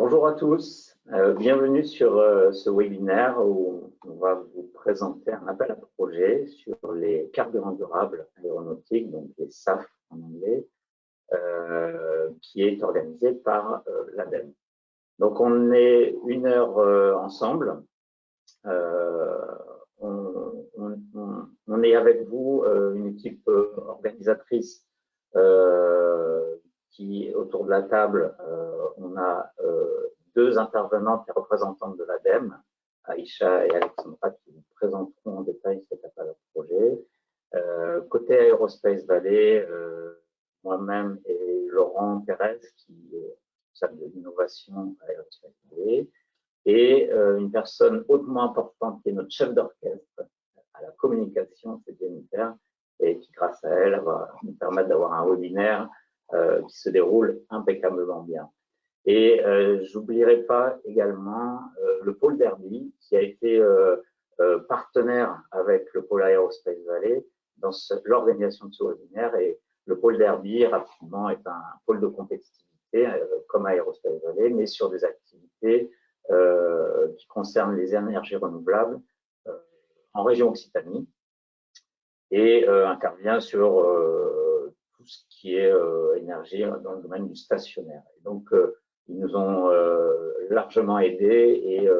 Bonjour à tous, bienvenue sur ce webinaire où on va vous présenter un appel à projet sur les carburants durables aéronautiques, donc les SAF en anglais, qui est organisé par l'ADEME. Donc on est une heure ensemble. On est avec vous, une équipe organisatrice qui, autour de la table, on a deux intervenantes et représentantes de l'ADEME, Aïcha et Alexandra, qui vous présenteront en détail cet appel à projet. Côté Aerospace Valley, moi-même et Laurent Pérez, qui est responsable de l'innovation à Aerospace Valley, et une personne hautement importante qui est notre chef d'orchestre à la communication, c'est Jennifer, et qui, grâce à elle, va nous permettre d'avoir un webinaire qui se déroule impeccablement bien. Et j'oublierai pas également le pôle Derby, qui a été partenaire avec le pôle Aerospace Valley dans l'organisation de ce webinaire. Et le pôle Derby, rapidement, est un pôle de compétitivité comme Aerospace Valley, mais sur des activités qui concernent les énergies renouvelables en région Occitanie et intervient sur tout ce qui est énergie dans le domaine du stationnaire. Et donc, ils nous ont largement aidés et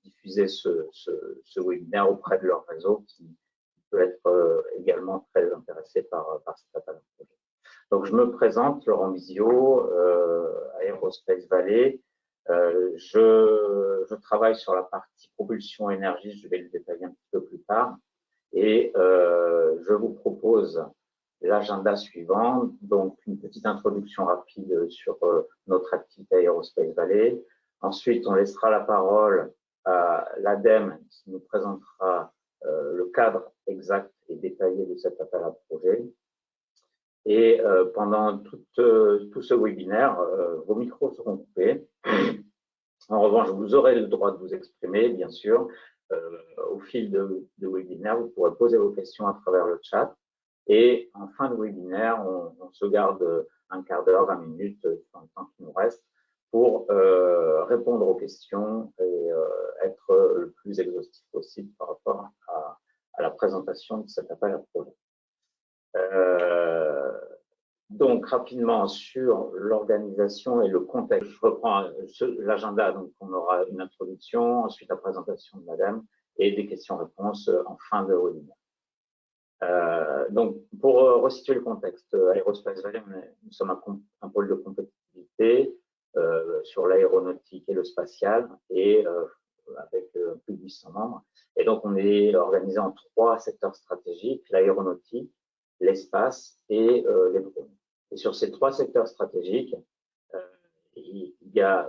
diffusé ce webinaire auprès de leur réseau qui peut être également très intéressé par cet appel à projet. Donc, je me présente, Laurent Bizio, Aerospace Valley. Je travaille sur la partie propulsion énergie, je vais le détailler un petit peu plus tard. Et je vous propose l'agenda suivant, donc une petite introduction rapide sur notre activité Aerospace Valley. Ensuite, on laissera la parole à l'ADEME qui nous présentera le cadre exact et détaillé de cet appel à projet. Et pendant tout ce webinaire, vos micros seront coupés. En revanche, vous aurez le droit de vous exprimer, bien sûr. Au fil de webinaire, vous pourrez poser vos questions à travers le chat. Et en fin de webinaire, on se garde un quart d'heure, 20 minutes, dans le temps qui nous reste, pour répondre aux questions et être le plus exhaustif possible par rapport à la présentation de cet appel à projet. Donc, rapidement sur l'organisation et le contexte. Je reprends l'agenda, donc on aura une introduction, ensuite la présentation de madame et des questions-réponses en fin de webinaire. Donc, pour resituer le contexte, Aerospace Valley, nous sommes un pôle de compétitivité sur l'aéronautique et le spatial, et avec plus de 800 membres. Et donc, on est organisé en 3 secteurs stratégiques, l'aéronautique, l'espace et les drones. Et sur ces 3 secteurs stratégiques, il y a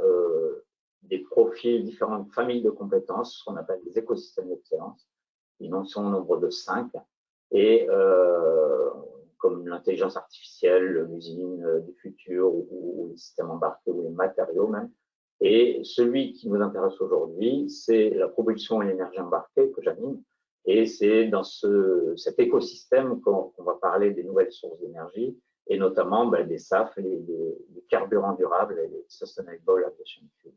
des profils, différentes familles de compétences, ce qu'on appelle des écosystèmes d'excellence. Ils en sont au nombre de 5. Et comme l'intelligence artificielle, l'usine du futur ou les systèmes embarqués ou les matériaux même. Et celui qui nous intéresse aujourd'hui, c'est la propulsion et l'énergie embarquée que j'anime. Et c'est dans cet écosystème qu'on va parler des nouvelles sources d'énergie et notamment des SAF, les carburants durables et les Sustainable Aviation Fuel.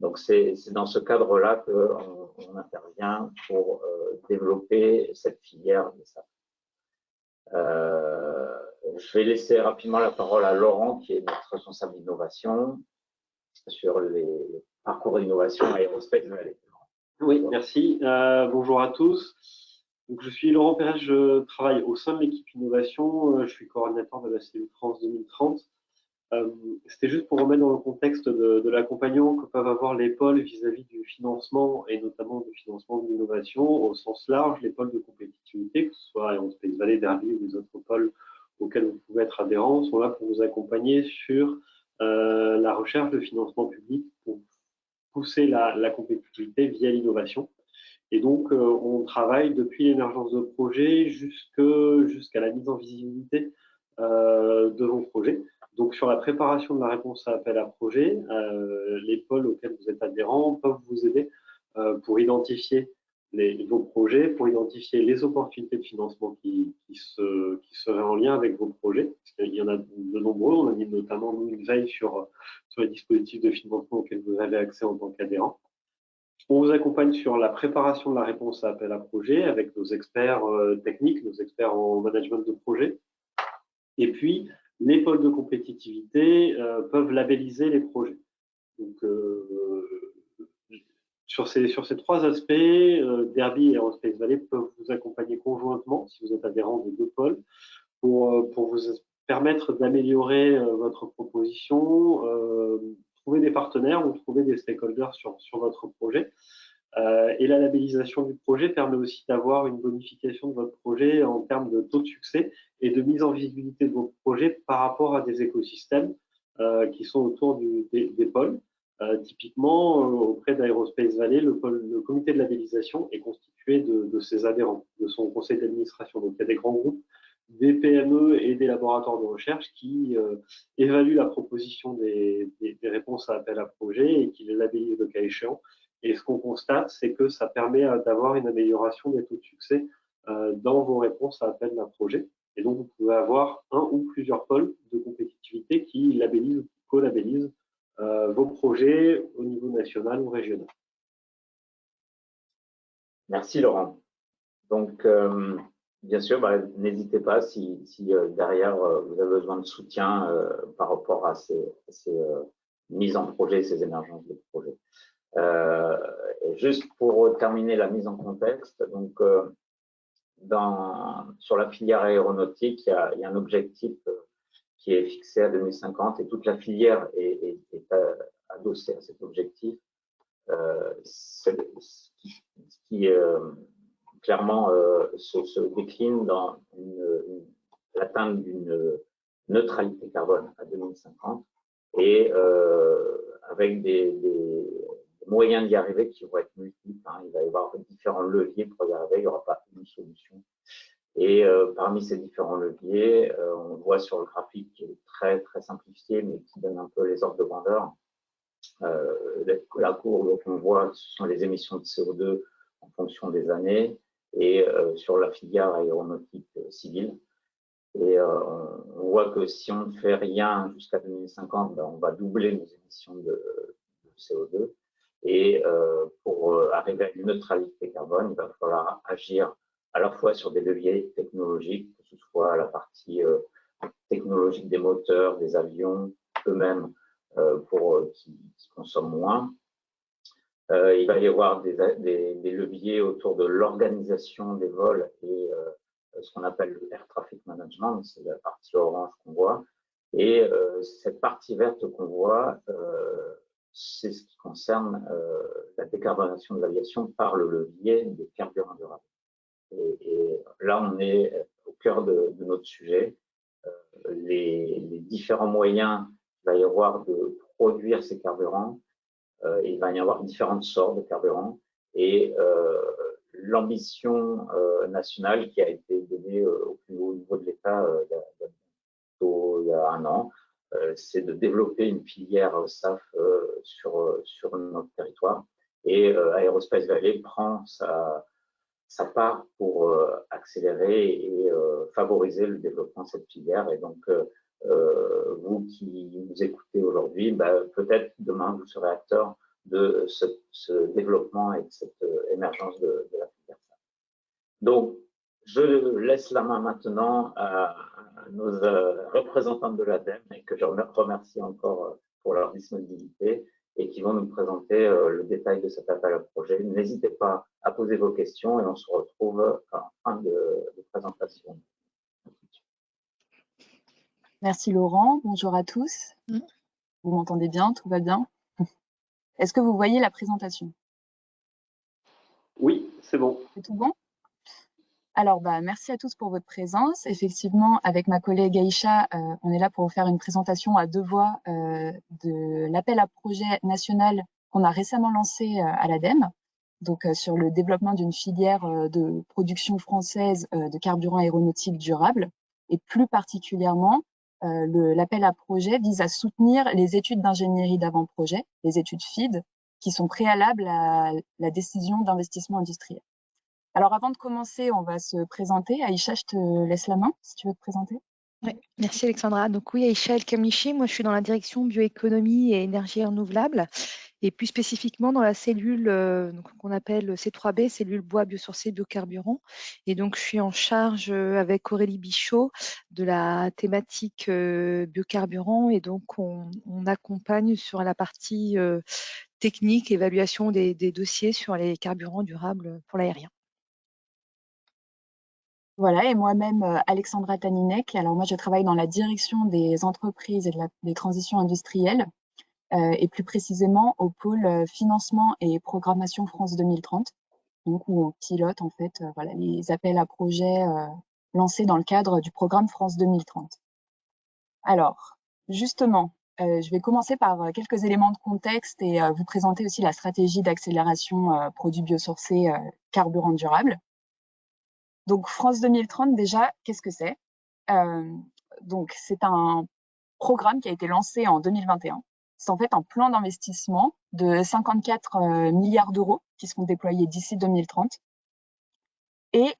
Donc, c'est dans ce cadre-là qu'on intervient pour développer cette filière des SAF. Je vais laisser rapidement la parole à Laurent, qui est notre responsable d'innovation sur les parcours d'innovation à Aerospace Valley. Oui, merci. Bonjour à tous. Donc, je suis Laurent Pérez, je travaille au sein de l'équipe innovation. Je suis coordinateur de la cellule France 2030. C'était juste pour remettre dans le contexte de l'accompagnement que peuvent avoir les pôles vis-à-vis du financement et notamment du financement de l'innovation au sens large, les pôles de compétitivité, que ce soit Aerospace Valley, Derby ou les autres pôles auxquels vous pouvez être adhérents, sont là pour vous accompagner sur la recherche de financement public pour pousser la compétitivité via l'innovation. Et donc, on travaille depuis l'émergence de projets jusqu'à la mise en visibilité de vos projets. Donc, sur la préparation de la réponse à appel à projet, les pôles auxquels vous êtes adhérents peuvent vous aider pour identifier vos projets, pour identifier les opportunités de financement qui seraient en lien avec vos projets. Parce qu'il y en a de nombreux. On a mis notamment une veille sur les dispositifs de financement auxquels vous avez accès en tant qu'adhérent. On vous accompagne sur la préparation de la réponse à appel à projet avec nos experts techniques, nos experts en management de projet. Et puis, les pôles de compétitivité peuvent labelliser les projets. Donc, sur ces trois aspects, Derby et Aerospace Valley peuvent vous accompagner conjointement, si vous êtes adhérent des deux pôles, pour vous permettre d'améliorer votre proposition, trouver des partenaires ou trouver des stakeholders sur votre projet. Et la labellisation du projet permet aussi d'avoir une bonification de votre projet en termes de taux de succès et de mise en visibilité de vos projets par rapport à des écosystèmes qui sont autour des pôles. Typiquement, auprès d'Aerospace Valley, le comité de labellisation est constitué de ses adhérents, de son conseil d'administration. Donc, il y a des grands groupes, des PME et des laboratoires de recherche qui évaluent la proposition des réponses à appel à projet et qui les labellisent le cas échéant. Et ce qu'on constate, c'est que ça permet d'avoir une amélioration des taux de succès dans vos réponses à appel à projet. Et donc, vous pouvez avoir un ou plusieurs pôles de compétitivité qui labellisent ou co-labellisent vos projets au niveau national ou régional. Merci Laurent. Donc, bien sûr, n'hésitez pas si derrière vous avez besoin de soutien par rapport à ces mises en projet, ces émergences de projets. Et juste pour terminer la mise en contexte, donc sur la filière aéronautique, il y a un objectif qui est fixé à 2050 et toute la filière est adossée à cet objectif. Ce qui clairement se décline dans l'atteinte d'une neutralité carbone à 2050 et avec des moyens d'y arriver qui vont être multiples. Il va y avoir différents leviers pour y arriver, il n'y aura pas une solution. Et parmi ces différents leviers, on voit sur le graphique qui est très, très simplifié, mais qui donne un peu les ordres de grandeur. La courbe qu'on voit, ce sont les émissions de CO2 en fonction des années et sur la filière aéronautique civile. Et on voit que si on ne fait rien jusqu'à 2050, on va doubler nos émissions de CO2. Et pour arriver à une neutralité carbone, il va falloir agir à la fois sur des leviers technologiques, que ce soit la partie technologique des moteurs, des avions eux-mêmes, qui consomment moins. Il va y avoir des leviers autour de l'organisation des vols et ce qu'on appelle le Air Traffic Management, c'est la partie orange qu'on voit. Et cette partie verte qu'on voit, c'est ce qui concerne la décarbonation de l'aviation par le levier des carburants durables. Et là, on est au cœur de notre sujet. Les différents moyens qu'il va y avoir de produire ces carburants, il va y avoir différentes sortes de carburants et l'ambition nationale qui a été donnée au plus haut niveau de l'État il y a un an, c'est de développer une filière SAF sur notre territoire. Et Aerospace Valley prend sa part pour accélérer et favoriser le développement de cette filière. Et donc, vous qui nous écoutez aujourd'hui, peut-être demain, vous serez acteur de ce développement et de cette émergence de la filière SAF. Donc, je laisse la main maintenant à nos représentants de l'ADEME et que je remercie encore pour leur disponibilité et qui vont nous présenter le détail de cet appel à projet. N'hésitez pas à poser vos questions et on se retrouve en fin de présentation. Merci Laurent, bonjour à tous. Vous m'entendez bien, tout va bien? Est-ce que vous voyez la présentation? Oui, c'est bon. C'est tout bon? Alors, merci à tous pour votre présence. Effectivement, avec ma collègue Aïcha, on est là pour vous faire une présentation à deux voix de l'appel à projet national qu'on a récemment lancé à l'ADEME, donc sur le développement d'une filière de production française de carburant aéronautique durable. Et plus particulièrement, l'appel à projet vise à soutenir les études d'ingénierie d'avant-projet, les études FEED, qui sont préalables à la décision d'investissement industriel. Alors, avant de commencer, on va se présenter. Aïcha, je te laisse la main, si tu veux te présenter. Ouais, merci Alexandra. Donc oui, Aïcha El Kamlichi, moi je suis dans la direction bioéconomie et énergie renouvelable, et plus spécifiquement dans la cellule qu'on appelle C3B, cellule bois biosourcé biocarburant. Et donc je suis en charge avec Aurélie Bichot de la thématique biocarburant, et donc on accompagne sur la partie technique, évaluation des dossiers sur les carburants durables pour l'aérien. Voilà, et moi-même, Alexandra Taninek. Alors moi, je travaille dans la direction des entreprises et des transitions industrielles, et plus précisément au pôle financement et programmation France 2030, donc où on pilote en fait voilà, les appels à projets lancés dans le cadre du programme France 2030. Alors, justement, je vais commencer par quelques éléments de contexte et vous présenter aussi la stratégie d'accélération produits biosourcés carburants durables. Donc France 2030, déjà, qu'est-ce que c'est? Donc c'est un programme qui a été lancé en 2021. C'est en fait un plan d'investissement de 54 milliards d'euros qui seront déployés d'ici 2030 et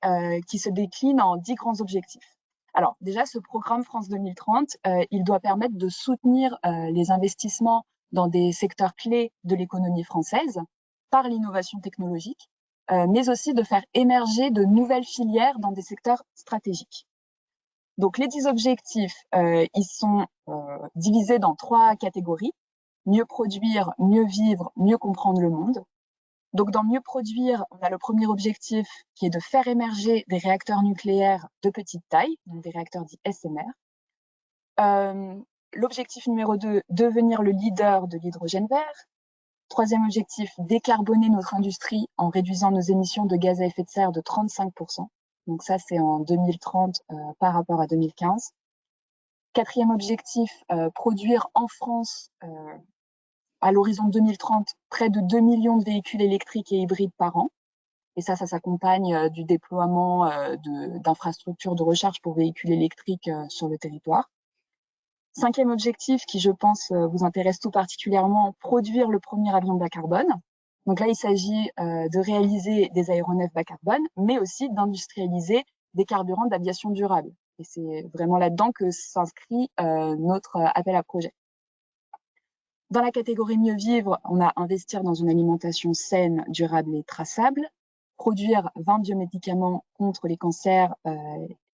qui se décline en 10 grands objectifs. Alors déjà, ce programme France 2030, il doit permettre de soutenir les investissements dans des secteurs clés de l'économie française par l'innovation technologique, mais aussi de faire émerger de nouvelles filières dans des secteurs stratégiques. Donc les 10 objectifs, ils sont divisés dans 3 catégories: mieux produire, mieux vivre, mieux comprendre le monde. Donc dans mieux produire, on a le premier objectif qui est de faire émerger des réacteurs nucléaires de petite taille, donc des réacteurs dits SMR. L'objectif numéro 2, devenir le leader de l'hydrogène vert. Troisième objectif, décarboner notre industrie en réduisant nos émissions de gaz à effet de serre de 35%. Donc ça, c'est en 2030 par rapport à 2015. Quatrième objectif, produire en France, à l'horizon 2030, près de 2 millions de véhicules électriques et hybrides par an. Et ça s'accompagne du déploiement d'infrastructures de recharge pour véhicules électriques sur le territoire. Cinquième objectif, qui je pense vous intéresse tout particulièrement, produire le premier avion bas carbone. Donc là, il s'agit de réaliser des aéronefs bas carbone, mais aussi d'industrialiser des carburants d'aviation durable. Et c'est vraiment là-dedans que s'inscrit notre appel à projet. Dans la catégorie mieux vivre, on a investir dans une alimentation saine, durable et traçable, produire 20 biomédicaments contre les cancers,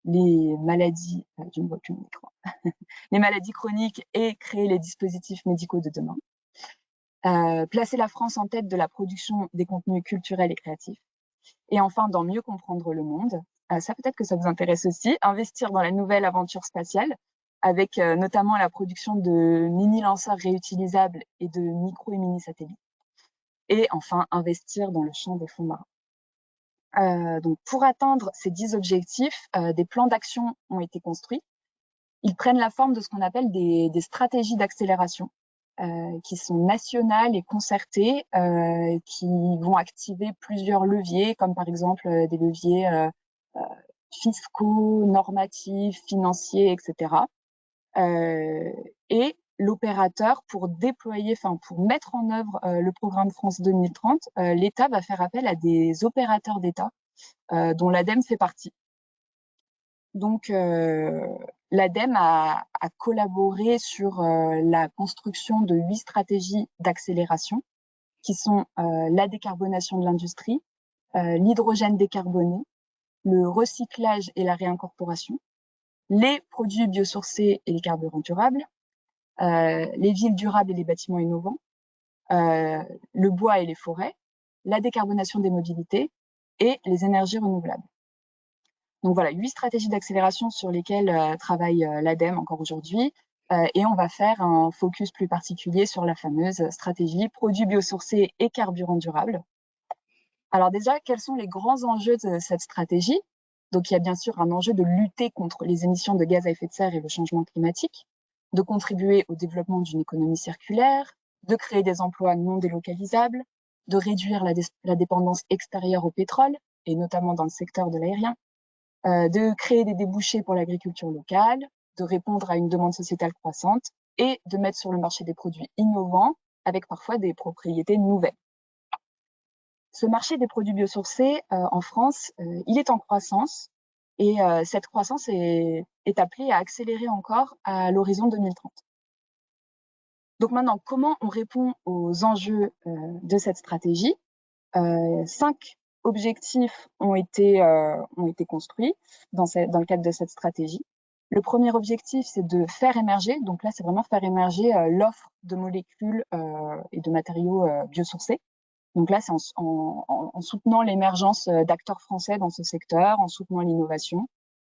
les maladies, je ne vois plus mon écran, les maladies chroniques, et créer les dispositifs médicaux de demain. Placer la France en tête de la production des contenus culturels et créatifs. Et enfin, dans mieux comprendre le monde, ça peut-être que ça vous intéresse aussi, investir dans la nouvelle aventure spatiale, avec notamment la production de mini-lanceurs réutilisables et de micro et mini-satellites. Et enfin, investir dans le champ des fonds marins. Donc, pour atteindre ces 10 objectifs, des plans d'action ont été construits. Ils prennent la forme de ce qu'on appelle des stratégies d'accélération, qui sont nationales et concertées, qui vont activer plusieurs leviers, comme par exemple des leviers fiscaux, normatifs, financiers, etc. Et l'opérateur, pour déployer, pour mettre en œuvre le programme France 2030, l'État va faire appel à des opérateurs d'État, dont l'ADEME fait partie. Donc, l'ADEME a collaboré sur la construction de 8 stratégies d'accélération, qui sont la décarbonation de l'industrie, l'hydrogène décarboné, le recyclage et la réincorporation, les produits biosourcés et les carburants durables, les villes durables et les bâtiments innovants, le bois et les forêts, la décarbonation des mobilités et les énergies renouvelables. Donc voilà, 8 stratégies d'accélération sur lesquelles travaille l'ADEME encore aujourd'hui, et on va faire un focus plus particulier sur la fameuse stratégie produits biosourcés et carburants durables. Alors déjà, quels sont les grands enjeux de cette stratégie? Donc il y a bien sûr un enjeu de lutter contre les émissions de gaz à effet de serre et le changement climatique, de contribuer au développement d'une économie circulaire, de créer des emplois non délocalisables, de réduire la dépendance extérieure au pétrole, et notamment dans le secteur de l'aérien, de créer des débouchés pour l'agriculture locale, de répondre à une demande sociétale croissante et de mettre sur le marché des produits innovants avec parfois des propriétés nouvelles. Ce marché des produits biosourcés en France, il est en croissance et cette croissance est appelée à accélérer encore à l'horizon 2030. Donc maintenant, comment on répond aux enjeux de cette stratégie? 5 objectifs ont été construits dans le cadre de cette stratégie. Le premier objectif, c'est de faire émerger, donc là, c'est vraiment faire émerger l'offre de molécules et de matériaux biosourcés. Donc là, c'est en soutenant l'émergence d'acteurs français dans ce secteur, en soutenant l'innovation,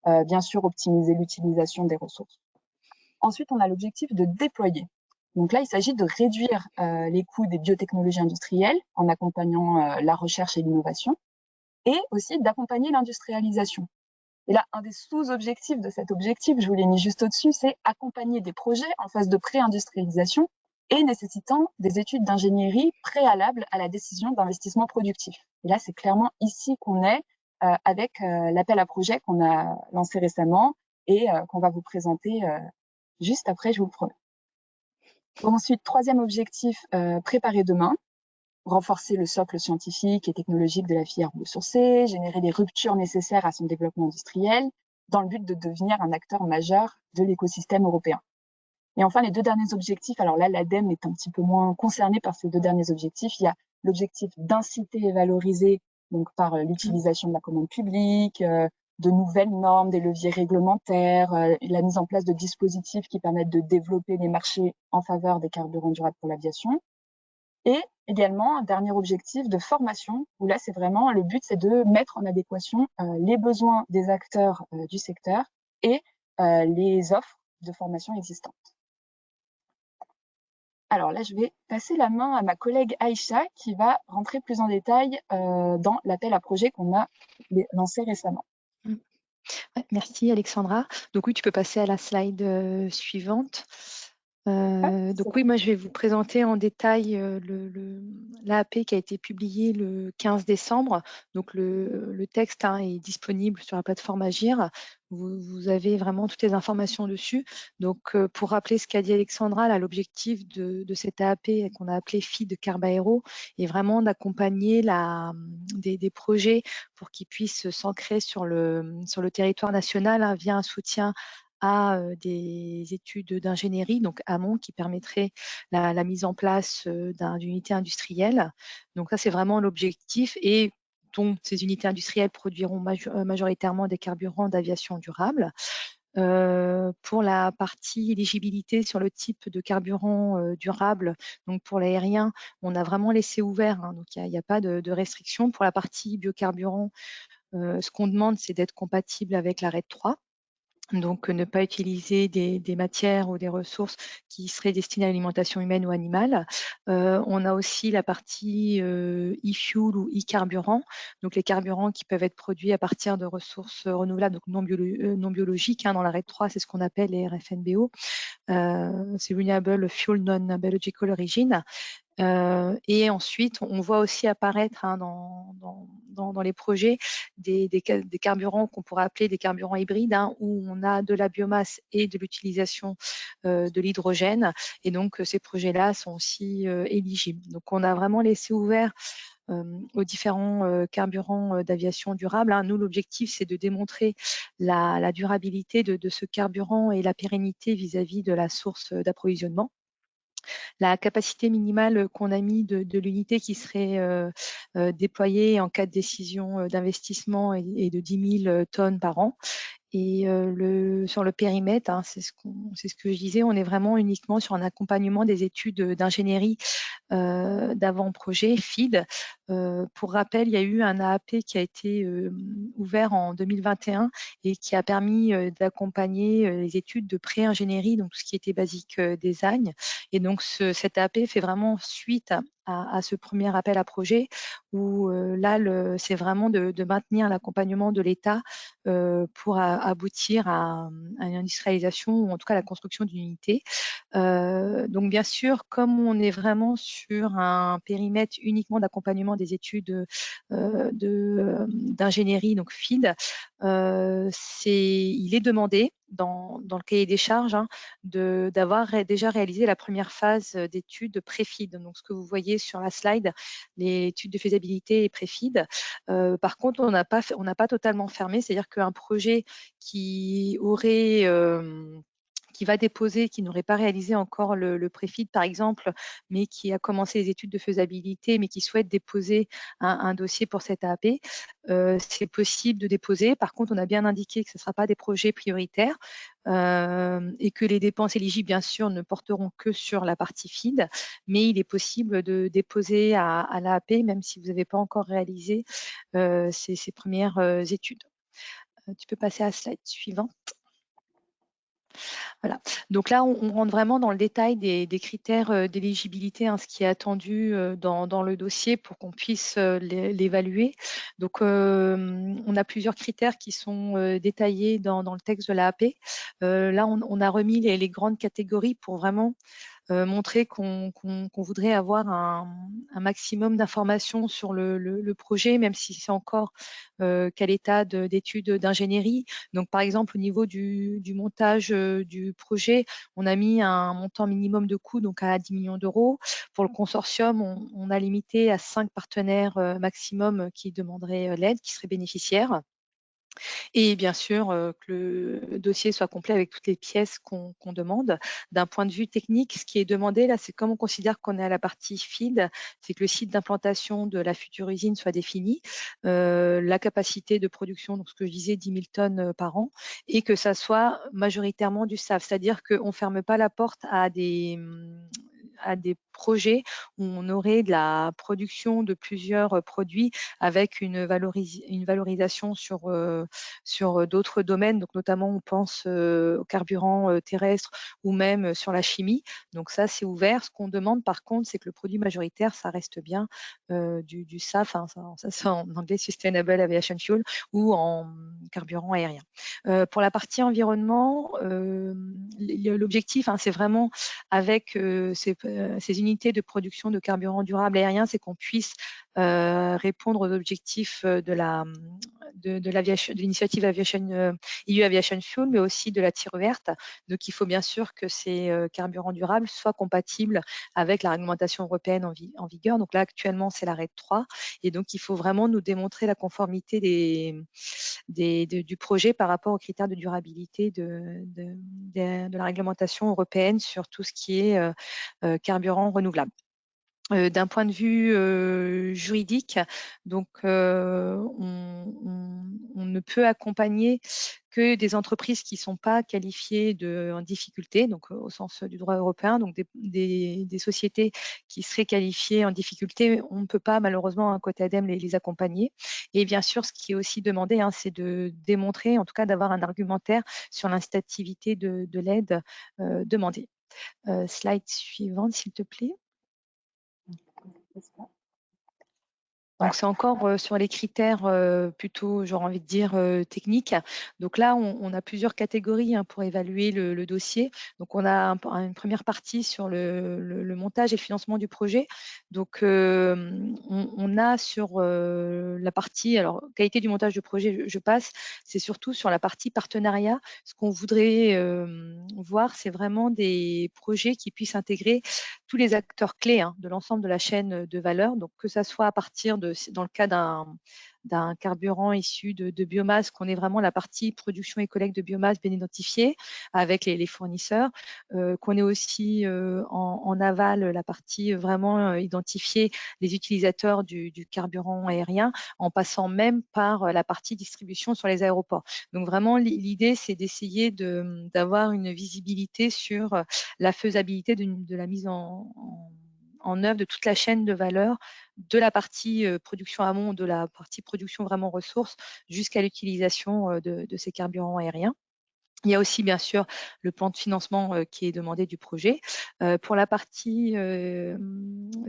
bien sûr optimiser l'utilisation des ressources. Ensuite, on a l'objectif de déployer. Donc là, il s'agit de réduire les coûts des biotechnologies industrielles en accompagnant la recherche et l'innovation, et aussi d'accompagner l'industrialisation. Et là, un des sous-objectifs de cet objectif, je vous l'ai mis juste au-dessus, c'est accompagner des projets en phase de pré-industrialisation et nécessitant des études d'ingénierie préalables à la décision d'investissement productif. Et là, c'est clairement ici qu'on est avec l'appel à projet qu'on a lancé récemment et qu'on va vous présenter juste après, je vous le promets. Ensuite, troisième objectif, préparer demain, renforcer le socle scientifique et technologique de la filière biosourcée, générer les ruptures nécessaires à son développement industriel, dans le but de devenir un acteur majeur de l'écosystème européen. Et enfin, les 2 derniers objectifs, alors là, l'ADEME est un petit peu moins concernée par ces 2 derniers objectifs. Il y a l'objectif d'inciter et valoriser donc par l'utilisation de la commande publique, de nouvelles normes, des leviers réglementaires, la mise en place de dispositifs qui permettent de développer les marchés en faveur des carburants durables pour l'aviation. Et également un dernier objectif de formation, où là, c'est vraiment le but, c'est de mettre en adéquation les besoins des acteurs du secteur et les offres de formation existantes. Alors là, je vais passer la main à ma collègue Aïcha qui va rentrer plus en détail dans l'appel à projet qu'on a lancé récemment. Ouais, merci Alexandra. Donc oui, tu peux passer à la slide suivante. Donc oui, moi je vais vous présenter en détail l'AAP qui a été publié le 15 décembre. Donc le texte est disponible sur la plateforme Agir. Vous avez vraiment toutes les informations dessus. Donc pour rappeler ce qu'a dit Alexandra, là, l'objectif de cette AAP qu'on a appelé FID Carbaero est vraiment d'accompagner des projets pour qu'ils puissent s'ancrer sur le territoire national via un soutien à des études d'ingénierie, donc amont, qui permettrait la mise en place d'une unité industrielle. Donc ça, c'est vraiment l'objectif, et dont ces unités industrielles produiront majoritairement des carburants d'aviation durable. Pour la partie éligibilité sur le type de carburant durable, donc pour l'aérien, on a vraiment laissé ouvert, donc il n'y a pas de restriction. Pour la partie biocarburant, ce qu'on demande, c'est d'être compatible avec la RED 3. Donc, ne pas utiliser des matières ou des ressources qui seraient destinées à l'alimentation humaine ou animale. On a aussi la partie e-fuel ou e-carburant, donc les carburants qui peuvent être produits à partir de ressources renouvelables, donc non biologiques. Dans la RED 3, c'est ce qu'on appelle les RFNBO. C'est Renewable Fuel Non-Biological Origin. Et ensuite, on voit aussi apparaître dans les projets des carburants qu'on pourrait appeler des carburants hybrides, où on a de la biomasse et de l'utilisation de l'hydrogène. Et donc, ces projets-là sont aussi éligibles. Donc, on a vraiment laissé ouvert aux différents carburants d'aviation durable. Nous, l'objectif, c'est de démontrer la durabilité de ce carburant et la pérennité vis-à-vis de la source d'approvisionnement. La capacité minimale qu'on a mis de l'unité qui serait déployée en cas de décision d'investissement est de 10 000 tonnes par an. Et sur le périmètre, c'est ce que je disais, on est vraiment uniquement sur un accompagnement des études d'ingénierie d'avant-projet, FID. Pour rappel, il y a eu un AAP qui a été ouvert en 2021 et qui a permis d'accompagner les études de pré-ingénierie, donc tout ce qui était basic design. Et donc, cet AAP fait vraiment suite à ce premier appel à projet où là, c'est vraiment de maintenir l'accompagnement de l'État pour aboutir à une industrialisation ou en tout cas à la construction d'une unité. Donc bien sûr, comme on est vraiment sur un périmètre uniquement d'accompagnement des études d'ingénierie, donc FID, il est demandé dans le cahier des charges d'avoir déjà réalisé la première phase d'études pré-FID. Donc, ce que vous voyez sur la slide, les études de faisabilité et pré-FID. Par contre, on n'a pas totalement fermé, c'est-à-dire qu'un projet qui aurait qui va déposer, qui n'aurait pas réalisé encore le pré-FID par exemple, mais qui a commencé les études de faisabilité, mais qui souhaite déposer un dossier pour cette AAP, c'est possible de déposer. Par contre, on a bien indiqué que ce ne sera pas des projets prioritaires et que les dépenses éligibles, bien sûr, ne porteront que sur la partie FID, mais il est possible de déposer à l'AAP, même si vous n'avez pas encore réalisé ces premières études. Tu peux passer à la slide suivante. Voilà. Donc là, on rentre vraiment dans le détail des critères d'éligibilité, ce qui est attendu dans le dossier pour qu'on puisse l'évaluer. Donc, on a plusieurs critères qui sont détaillés dans le texte de l'AAP. Là, on a remis les grandes catégories pour vraiment montrer qu'on voudrait avoir un maximum d'informations sur le projet, même si c'est encore qu'à l'état d'études d'ingénierie. Donc, par exemple, au niveau du montage du projet, on a mis un montant minimum de coût, donc à 10 millions d'euros. Pour le consortium, on a limité à 5 partenaires maximum qui demanderaient l'aide, qui seraient bénéficiaires. Et bien sûr, que le dossier soit complet avec toutes les pièces qu'on demande. D'un point de vue technique, ce qui est demandé là, c'est comme on considère qu'on est à la partie FID, c'est que le site d'implantation de la future usine soit défini, la capacité de production, donc ce que je disais, 10 000 tonnes par an, et que ça soit majoritairement du SAF, c'est-à-dire qu'on ne ferme pas la porte à des projets où on aurait de la production de plusieurs produits avec une valorisation sur d'autres domaines, donc notamment on pense au carburant terrestre ou même sur la chimie. Donc ça, c'est ouvert. Ce qu'on demande par contre, c'est que le produit majoritaire, ça reste bien du SAF, ça c'est en anglais Sustainable Aviation Fuel, ou en carburant aérien. Pour la partie environnement, l'objectif, c'est vraiment avec ces unités de production de carburant durable aérien, c'est qu'on puisse répondre aux objectifs de l'initiative EU Aviation Fuel, mais aussi de la tire verte. Donc, il faut bien sûr que ces carburants durables soient compatibles avec la réglementation européenne en vigueur. Donc là, actuellement, c'est la RED 3. Et donc, il faut vraiment nous démontrer la conformité du projet par rapport aux critères de durabilité de la réglementation européenne sur tout ce qui est carburant renouvelable. D'un point de vue juridique, donc on ne peut accompagner que des entreprises qui ne sont pas qualifiées en difficulté, donc au sens du droit européen, donc des sociétés qui seraient qualifiées en difficulté, on ne peut pas malheureusement à côté ADEME les accompagner. Et bien sûr, ce qui est aussi demandé, c'est de démontrer, en tout cas d'avoir un argumentaire sur l'instativité de l'aide demandée. Slide suivante, s'il te plaît. Donc, c'est encore sur les critères plutôt, j'aurais envie de dire, techniques. Donc là, on a plusieurs catégories pour évaluer le dossier. Donc, on a une première partie sur le montage et le financement du projet. Donc, on a sur la partie, alors, qualité du montage du projet, je passe, c'est surtout sur la partie partenariat. Ce qu'on voudrait voir, c'est vraiment des projets qui puissent intégrer tous les acteurs clés de l'ensemble de la chaîne de valeur. Donc, que ça soit à partir dans le cas d'un carburant issu de biomasse, qu'on ait vraiment la partie production et collecte de biomasse bien identifiée avec les fournisseurs, qu'on ait aussi en aval la partie vraiment identifiée les utilisateurs du carburant aérien, en passant même par la partie distribution sur les aéroports. Donc vraiment, l'idée, c'est d'essayer d'avoir une visibilité sur la faisabilité de la mise en œuvre de toute la chaîne de valeur, de la partie production amont, de la partie production vraiment ressources, jusqu'à l'utilisation de ces carburants aériens. Il y a aussi, bien sûr, le plan de financement qui est demandé du projet. Pour la partie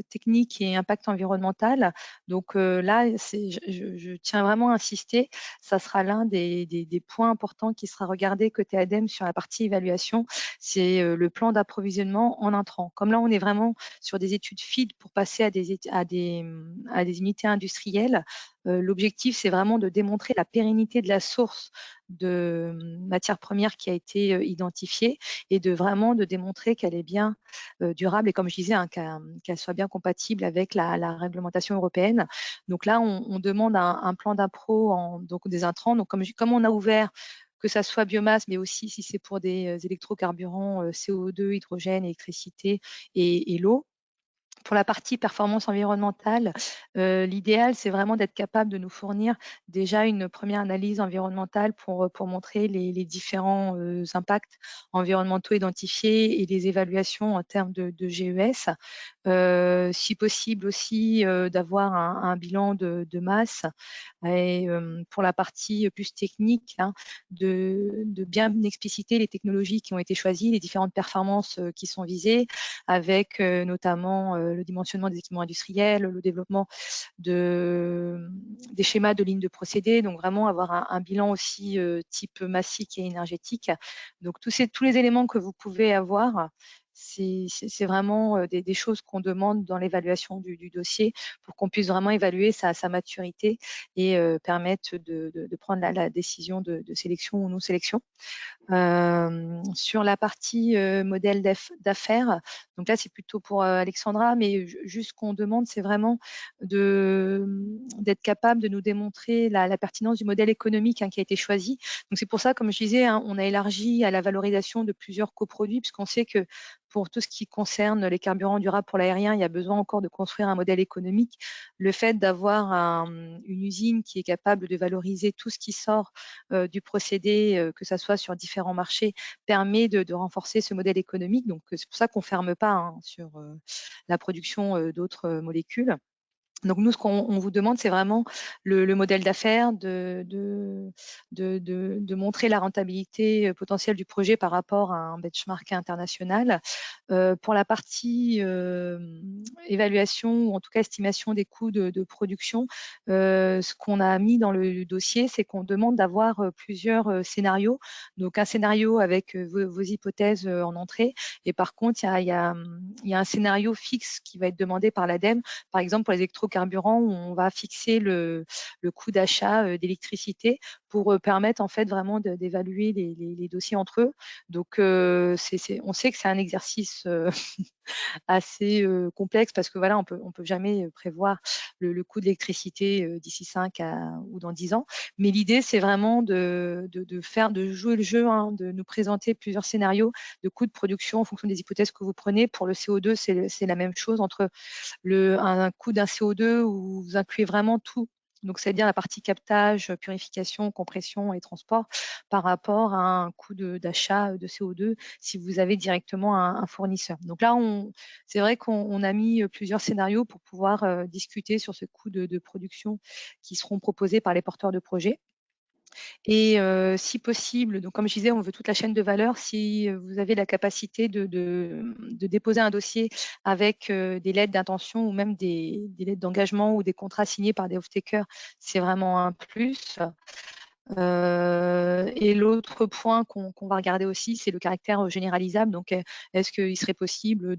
technique et impact environnemental, donc là, je tiens vraiment à insister, ça sera l'un des points importants qui sera regardé côté ADEME sur la partie évaluation, c'est le plan d'approvisionnement en intrants. Comme là, on est vraiment sur des études FID pour passer à des unités industrielles, L'objectif, c'est vraiment de démontrer la pérennité de la source de matière première qui a été identifiée et de démontrer qu'elle est bien durable et, comme je disais, hein, qu'elle soit bien compatible avec la réglementation européenne. Donc là, on demande un plan d'appro, donc des intrants. Donc comme on a ouvert que ça soit biomasse, mais aussi si c'est pour des électrocarburants, CO2, hydrogène, électricité et l'eau. Pour la partie performance environnementale, l'idéal, c'est vraiment d'être capable de nous fournir déjà une première analyse environnementale pour montrer les différents impacts environnementaux identifiés et les évaluations en termes de GES. Si possible aussi, d'avoir un bilan de masse. Et pour la partie plus technique, hein, de bien expliciter les technologies qui ont été choisies, les différentes performances qui sont visées, avec notamment le dimensionnement des équipements industriels, le développement des schémas de lignes de procédés, donc vraiment avoir un bilan aussi type massique et énergétique. Donc tous les éléments que vous pouvez avoir, c'est vraiment des choses qu'on demande dans l'évaluation du dossier pour qu'on puisse vraiment évaluer sa maturité et permettre de prendre la décision de sélection ou non sélection. Sur la partie modèle d'affaires, donc là c'est plutôt pour Alexandra, mais juste ce qu'on demande, c'est vraiment d'être capable de nous démontrer la pertinence du modèle économique, hein, qui a été choisi. Donc c'est pour ça, comme je disais, hein, on a élargi à la valorisation de plusieurs coproduits, puisqu'on sait que pour tout ce qui concerne les carburants durables pour l'aérien, il y a besoin encore de construire un modèle économique. Le fait d'avoir une usine qui est capable de valoriser tout ce qui sort du procédé, que ça soit sur différents marchés, permet de renforcer ce modèle économique. Donc c'est pour ça qu'on ne ferme pas, hein, sur la production d'autres molécules. Donc nous, ce qu'on vous demande, c'est vraiment le modèle d'affaires, de montrer la rentabilité potentielle du projet par rapport à un benchmark international. Pour la partie évaluation ou en tout cas estimation des coûts de production, ce qu'on a mis dans le dossier, c'est qu'on demande d'avoir plusieurs scénarios. Donc un scénario avec vos hypothèses en entrée, et par contre, il y a un scénario fixe qui va être demandé par l'ADEME, par exemple pour les électrocarburants, où on va fixer le coût d'achat d'électricité pour permettre en fait vraiment d'évaluer les dossiers entre eux. Donc on sait que c'est un exercice assez complexe, parce que voilà, on peut jamais prévoir le coût de l'électricité d'ici 5 ou dans 10 ans. Mais l'idée, c'est vraiment de jouer le jeu, hein, de nous présenter plusieurs scénarios de coûts de production en fonction des hypothèses que vous prenez. Pour le CO2, c'est la même chose, entre un coût d'un CO2 où vous incluez vraiment tout. Donc, c'est-à-dire la partie captage, purification, compression et transport, par rapport à un coût d'achat de CO2 si vous avez directement un fournisseur. Donc là, c'est vrai qu'on a mis plusieurs scénarios pour pouvoir discuter sur ce coût de production qui seront proposés par les porteurs de projets. Et si possible, donc comme je disais, on veut toute la chaîne de valeur. Si vous avez la capacité de déposer un dossier avec des lettres d'intention ou même des lettres d'engagement ou des contrats signés par des off-takers, c'est vraiment un plus. Et l'autre point qu'on va regarder aussi, c'est le caractère généralisable. Donc, est-ce qu'il serait possible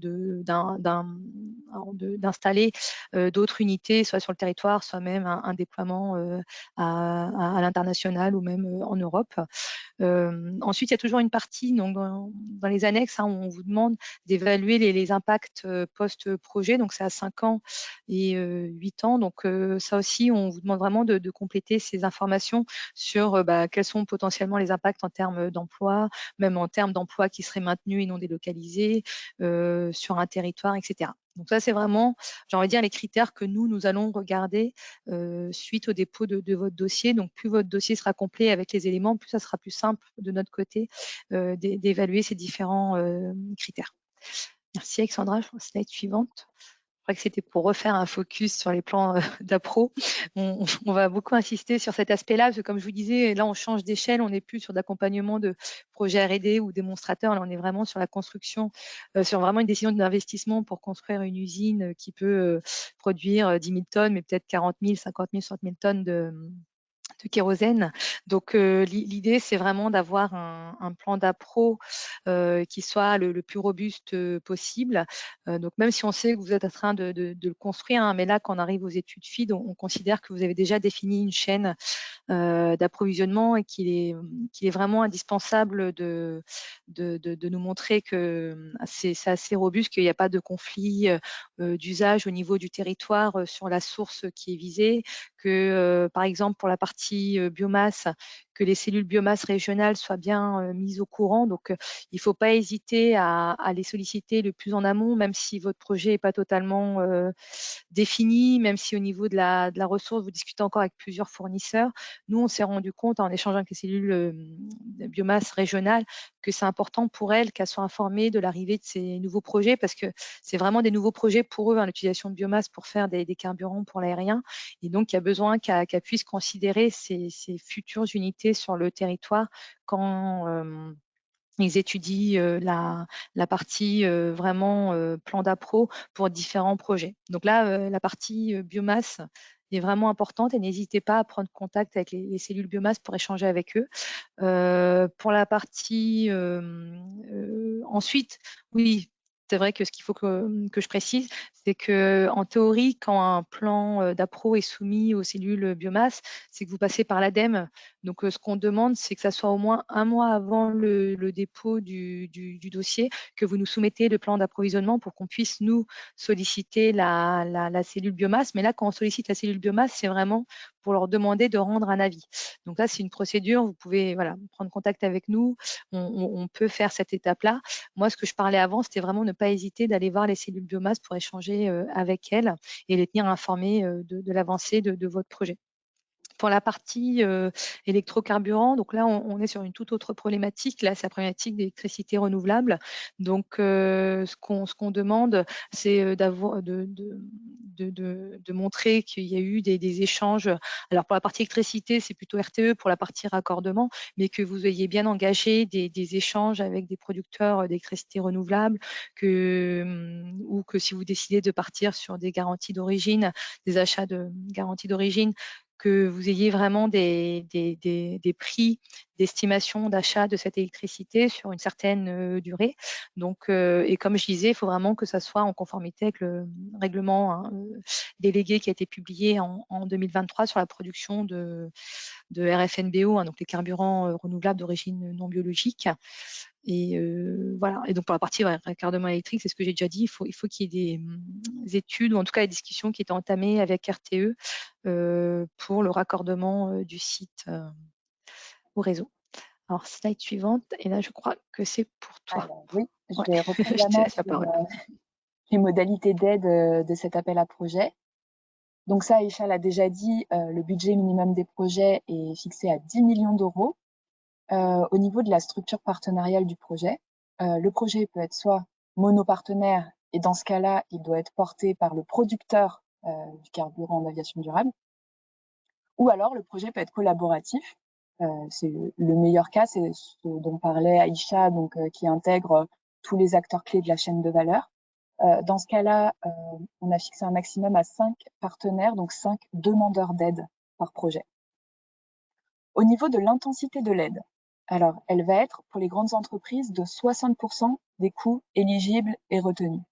d'installer d'autres unités, soit sur le territoire, soit même un déploiement à l'international ou même en Europe. Ensuite, il y a toujours une partie donc, dans les annexes, hein, où on vous demande d'évaluer les impacts post-projet. Donc, c'est à 5 ans et 8 ans. Donc, ça aussi, on vous demande vraiment de compléter ces informations sur quels sont potentiellement les impacts en termes d'emploi, même en termes d'emplois qui seraient maintenus et non délocalisés sur un territoire, etc. Donc ça, c'est vraiment, j'ai envie de dire, les critères que nous allons regarder suite au dépôt de votre dossier. Donc, plus votre dossier sera complet avec les éléments, plus ça sera plus simple de notre côté d'évaluer ces différents critères. Merci Alexandra. Slide suivante. Je crois que c'était pour refaire un focus sur les plans d'appro. On va beaucoup insister sur cet aspect-là, parce que comme je vous disais, là on change d'échelle, on n'est plus sur d'accompagnement de projets R&D ou démonstrateurs, là on est vraiment sur la construction, sur vraiment une décision d'investissement pour construire une usine qui peut produire 10 000 tonnes, mais peut-être 40 000, 50 000, 60 000 tonnes de kérosène. Donc, l'idée, c'est vraiment d'avoir un plan d'appro qui soit le plus robuste possible. Donc, même si on sait que vous êtes en train de le construire, hein, mais là, quand on arrive aux études FID, on considère que vous avez déjà défini une chaîne d'approvisionnement et qu'il est vraiment indispensable de nous montrer que c'est assez robuste, qu'il n'y a pas de conflit d'usage au niveau du territoire sur la source qui est visée, que par exemple pour la partie biomasse, que les cellules biomasse régionales soient bien mises au courant. Donc, il ne faut pas hésiter à les solliciter le plus en amont, même si votre projet n'est pas totalement défini, même si au niveau de la ressource, vous discutez encore avec plusieurs fournisseurs. Nous, on s'est rendu compte en échangeant avec les cellules de biomasse régionales que c'est important pour elles qu'elles soient informées de l'arrivée de ces nouveaux projets, parce que c'est vraiment des nouveaux projets pour eux, hein, l'utilisation de biomasse pour faire des carburants pour l'aérien. Et donc, il y a besoin qu'elles puissent considérer ces futures unités sur le territoire quand ils étudient la partie vraiment plan d'appro pour différents projets. Donc là, la partie biomasse est vraiment importante et n'hésitez pas à prendre contact avec les cellules biomasse pour échanger avec eux. Pour la partie ensuite, oui, c'est vrai que ce qu'il faut que je précise, c'est que en théorie, quand un plan d'appro est soumis aux cellules biomasse, c'est que vous passez par l'ADEME. Donc, ce qu'on demande, c'est que ça soit au moins un mois avant le dépôt du dossier, que vous nous soumettez le plan d'approvisionnement pour qu'on puisse nous solliciter la cellule biomasse. Mais là, quand on sollicite la cellule biomasse, c'est vraiment pour leur demander de rendre un avis. Donc là, c'est une procédure, vous pouvez prendre contact avec nous, on peut faire cette étape-là. Moi, ce que je parlais avant, c'était vraiment ne pas hésiter d'aller voir les cellules biomasse pour échanger avec elles et les tenir informées de l'avancée de votre projet. Pour la partie électrocarburant, donc là, on est sur une toute autre problématique. Là, c'est la problématique d'électricité renouvelable. Donc, ce qu'on demande, c'est de montrer qu'il y a eu des échanges. Alors, pour la partie électricité, c'est plutôt RTE, pour la partie raccordement, mais que vous ayez bien engagé des échanges avec des producteurs d'électricité renouvelable, ou que si vous décidez de partir sur des garanties d'origine, des achats de garanties d'origine, que vous ayez vraiment des prix d'estimation d'achat de cette électricité sur une certaine durée. Donc, et comme je disais, il faut vraiment que ça soit en conformité avec le règlement délégué qui a été publié en 2023 sur la production de RFNBO, hein, donc les carburants renouvelables d'origine non biologique. Et voilà. Et donc pour la partie raccordement électrique, c'est ce que j'ai déjà dit, il faut qu'il y ait des études, ou en tout cas des discussions qui étaient entamées avec RTE pour le raccordement du site au réseau. Alors, slide suivante, et là je crois que c'est pour toi. Alors, oui, je vais reprendre la main sur les modalités d'aide de cet appel à projet. Donc ça, Aïcha l'a déjà dit, le budget minimum des projets est fixé à 10 millions d'euros. Au niveau de la structure partenariale du projet, le projet peut être soit monopartenaire, et dans ce cas-là, il doit être porté par le producteur du carburant en aviation durable, ou alors le projet peut être collaboratif. C'est le meilleur cas, c'est ce dont parlait Aïcha, donc qui intègre tous les acteurs clés de la chaîne de valeur. Dans ce cas-là, on a fixé un maximum à 5 partenaires, donc 5 demandeurs d'aide par projet. Au niveau de l'intensité de l'aide, alors elle va être pour les grandes entreprises de 60% des coûts éligibles et retenus.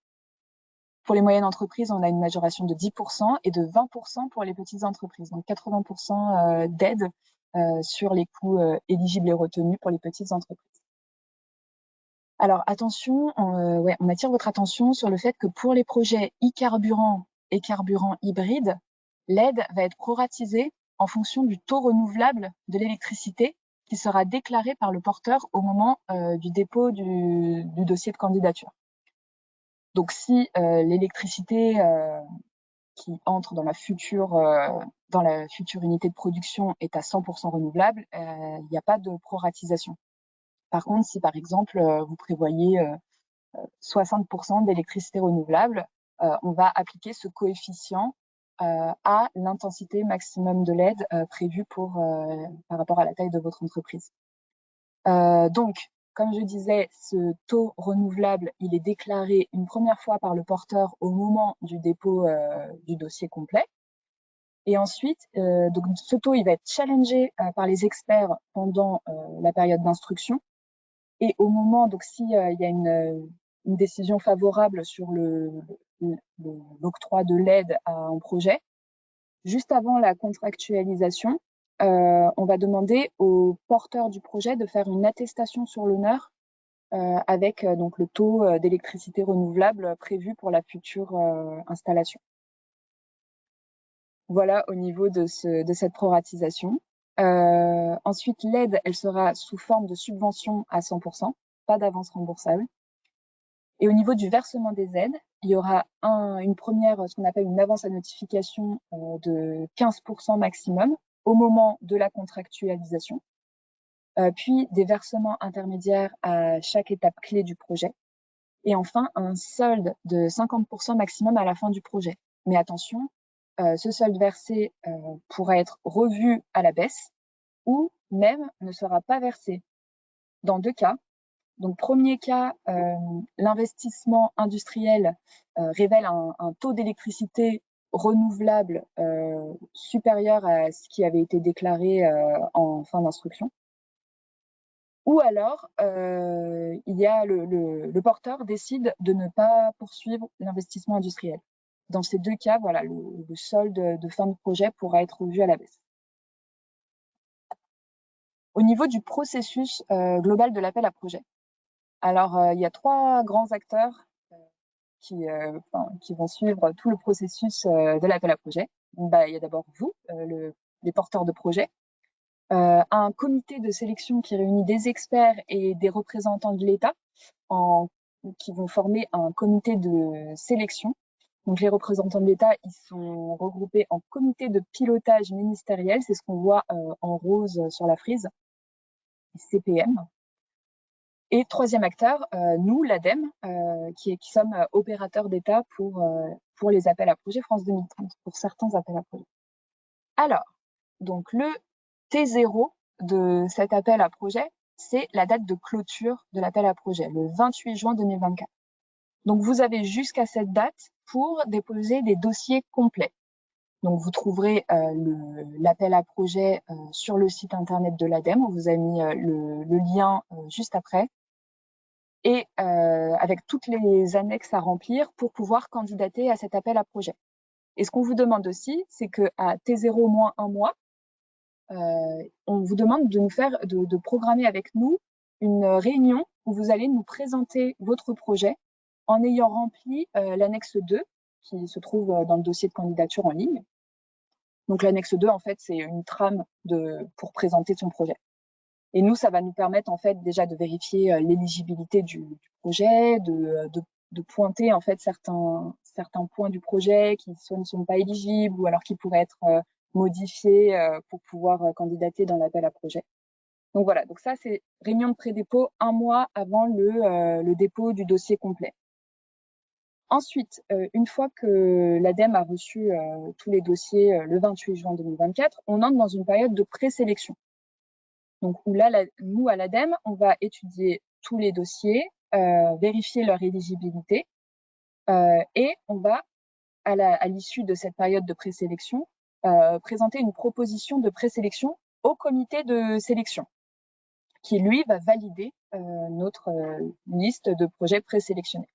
Pour les moyennes entreprises, on a une majoration de 10% et de 20% pour les petites entreprises, donc 80% d'aide sur les coûts éligibles et retenus pour les petites entreprises. Alors attention, on attire votre attention sur le fait que pour les projets e-carburant et carburant hybride, l'aide va être proratisée en fonction du taux renouvelable de l'électricité qui sera déclaré par le porteur au moment du dépôt du dossier de candidature. Donc si l'électricité qui entre dans la future unité de production est à 100% renouvelable, il n'y a pas de proratisation. Par contre, si par exemple vous prévoyez 60% d'électricité renouvelable, on va appliquer ce coefficient à l'intensité maximum de l'aide prévue par rapport à la taille de votre entreprise. Donc, comme je disais, ce taux renouvelable, il est déclaré une première fois par le porteur au moment du dépôt du dossier complet. Et ensuite, donc ce taux il va être challengé par les experts pendant la période d'instruction. Et au moment, donc s'il y a une décision favorable sur l'octroi de l'aide à un projet, juste avant la contractualisation, on va demander au porteur du projet de faire une attestation sur l'honneur avec donc le taux d'électricité renouvelable prévu pour la future installation. Voilà au niveau de cette proratisation. Ensuite, l'aide, elle sera sous forme de subvention à 100%, pas d'avance remboursable. Et au niveau du versement des aides, il y aura une première, ce qu'on appelle une avance à notification de 15% maximum au moment de la contractualisation, puis des versements intermédiaires à chaque étape clé du projet, et enfin un solde de 50% maximum à la fin du projet. Mais attention, ce solde versé pourra être revu à la baisse ou même ne sera pas versé. Dans 2 cas. Donc, premier cas, l'investissement industriel révèle un taux d'électricité renouvelable supérieur à ce qui avait été déclaré en fin d'instruction. Ou alors, il y a le porteur décide de ne pas poursuivre l'investissement industriel. Dans ces 2 cas, voilà, le solde de fin de projet pourra être revu à la baisse. Au niveau du processus global de l'appel à projet, alors il y a 3 grands acteurs qui vont suivre tout le processus de l'appel à projet. Il y a d'abord vous, les porteurs de projet, un comité de sélection qui réunit des experts et des représentants de l'État qui vont former un comité de sélection. Donc les représentants de l'État, ils sont regroupés en comité de pilotage ministériel, c'est ce qu'on voit en rose sur la frise, CPM. Et troisième acteur, nous, l'ADEME, qui sommes opérateurs d'État pour les appels à projets France 2030, pour certains appels à projets. Alors, donc le T0 de cet appel à projet, c'est la date de clôture de l'appel à projet, le 28 juin 2024. Donc vous avez jusqu'à cette date pour déposer des dossiers complets. Donc vous trouverez l'appel à projet sur le site internet de l'ADEME, on vous a mis le lien juste après, et avec toutes les annexes à remplir pour pouvoir candidater à cet appel à projet. Et ce qu'on vous demande aussi, c'est qu'à T0 moins 1 mois, on vous demande de programmer avec nous une réunion où vous allez nous présenter votre projet en ayant rempli l'annexe 2 qui se trouve dans le dossier de candidature en ligne. Donc l'annexe 2, en fait, c'est une trame pour présenter son projet. Et nous, ça va nous permettre en fait déjà de vérifier l'éligibilité du projet, de pointer en fait certains points du projet qui soit ne sont pas éligibles ou alors qui pourraient être modifiés pour pouvoir candidater dans l'appel à projet. Donc voilà, donc ça c'est réunion de pré-dépôt 1 mois avant le dépôt du dossier complet. Ensuite, une fois que l'ADEME a reçu tous les dossiers le 28 juin 2024, on entre dans une période de présélection. Donc où là, nous, à l'ADEME, on va étudier tous les dossiers, vérifier leur éligibilité et on va, à l'issue de cette période de présélection, présenter une proposition de présélection au comité de sélection qui, lui, va valider notre liste de projets présélectionnés.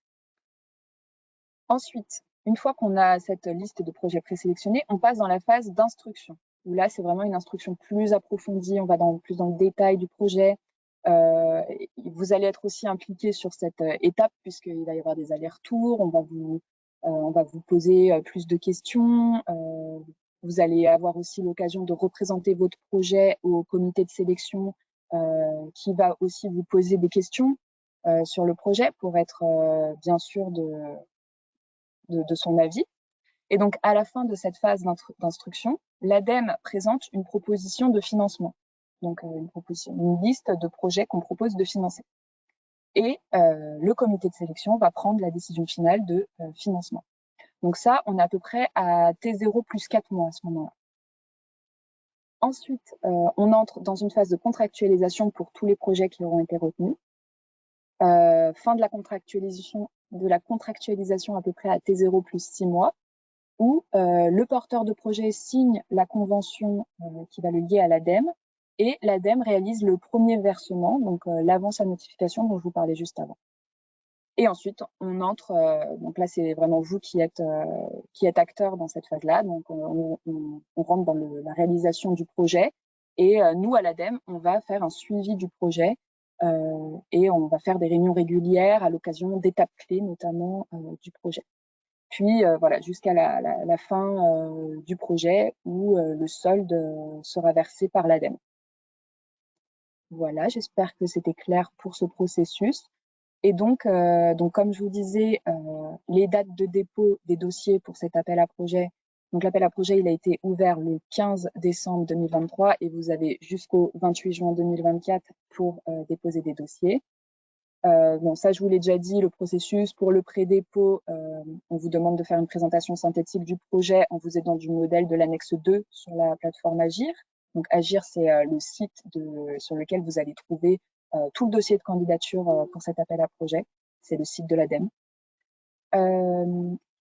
Ensuite, une fois qu'on a cette liste de projets présélectionnés, on passe dans la phase d'instruction. Où là, c'est vraiment une instruction plus approfondie, on va plus dans le détail du projet. Vous allez être aussi impliqué sur cette étape puisqu'il va y avoir des allers-retours, on va vous poser plus de questions. Vous allez avoir aussi l'occasion de représenter votre projet au comité de sélection qui va aussi vous poser des questions sur le projet pour être bien sûr de son avis. Et donc, à la fin de cette phase d'instruction, l'ADEME présente une proposition de financement. Donc, une liste de projets qu'on propose de financer. Et le comité de sélection va prendre la décision finale de financement. Donc ça, on est à peu près à T0 plus 4 mois à ce moment-là. Ensuite, on entre dans une phase de contractualisation pour tous les projets qui auront été retenus. Fin de la contractualisation à peu près à T0 plus 6 mois. où le porteur de projet signe la convention qui va le lier à l'ADEME et l'ADEME réalise le premier versement, donc l'avance à notification dont je vous parlais juste avant. Et ensuite, on entre, donc là, c'est vraiment vous qui êtes acteur dans cette phase-là. Donc, on rentre dans la réalisation du projet. Et nous, à l'ADEME, on va faire un suivi du projet et on va faire des réunions régulières à l'occasion d'étapes clés, notamment du projet. Puis, voilà, jusqu'à la fin du projet où le solde sera versé par l'ADEME. Voilà, j'espère que c'était clair pour ce processus. Et donc comme je vous disais, les dates de dépôt des dossiers pour cet appel à projet. Donc l'appel à projet, il a été ouvert le 15 décembre 2023 et vous avez jusqu'au 28 juin 2024 pour déposer des dossiers. Bon, ça, je vous l'ai déjà dit, le processus pour le pré-dépôt, on vous demande de faire une présentation synthétique du projet en vous aidant du modèle de l'annexe 2 sur la plateforme Agir. Donc Agir, c'est le site sur lequel vous allez trouver tout le dossier de candidature pour cet appel à projet. C'est le site de l'ADEME.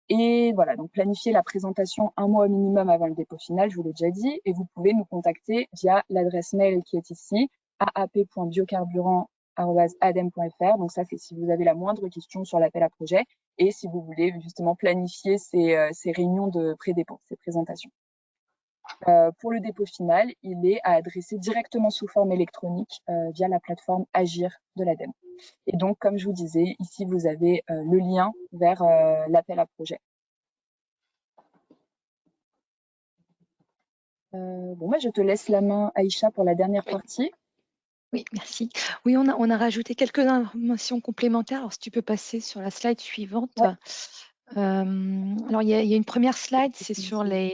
Et voilà, donc planifier la présentation un mois au minimum avant le dépôt final, je vous l'ai déjà dit, et vous pouvez nous contacter via l'adresse mail qui est ici, aap.biocarburant@adem.fr. Donc ça, c'est si vous avez la moindre question sur l'appel à projet et si vous voulez justement planifier ces réunions de pré-dépôt, ces présentations. Pour le dépôt final, il est à adresser directement sous forme électronique via la plateforme Agir de l'ADEME. Et donc, comme je vous disais, ici, vous avez le lien vers l'appel à projet. Bon, moi, je te laisse la main, Aïcha, pour la dernière partie. Oui, merci. Oui, on a rajouté quelques informations complémentaires. Alors, si tu peux passer sur la slide suivante. Ouais. Alors, il y a une première slide, c'est sur la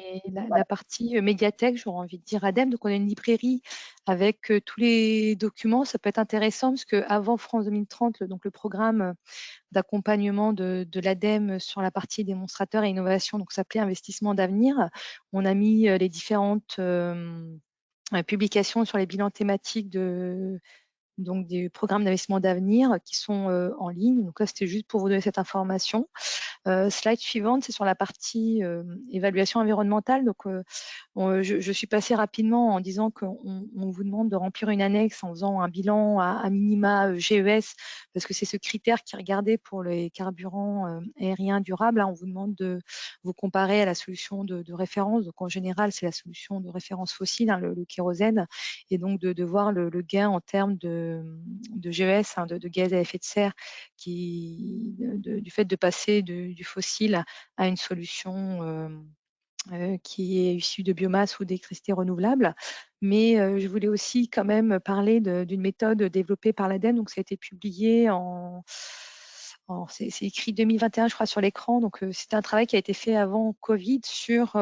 partie médiathèque, j'aurais envie de dire ADEME. Donc, on a une librairie avec tous les documents. Ça peut être intéressant parce qu'avant France 2030, donc le programme d'accompagnement de l'ADEME sur la partie démonstrateur et innovation, donc s'appelait Investissement d'avenir. On a mis les différentes publications sur les bilans thématiques donc des programmes d'investissement d'avenir qui sont en ligne. Donc là, c'était juste pour vous donner cette information. Slide suivante, c'est sur la partie évaluation environnementale. Donc, je suis passée rapidement en disant qu'on vous demande de remplir une annexe en faisant un bilan à minima GES, parce que c'est ce critère qui est regardé pour les carburants aériens durables. Là, on vous demande de vous comparer à la solution de référence. Donc, en général, c'est la solution de référence fossile, hein, le kérosène, et donc de voir le gain en termes de GES, hein, de gaz à effet de serre, du fait de passer du fossile à une solution qui est issue de biomasse ou d'électricité renouvelable. Mais je voulais aussi quand même parler d'une méthode développée par l'ADEME. Donc, ça a été publié c'est écrit 2021, je crois, sur l'écran. Donc, c'était un travail qui a été fait avant Covid sur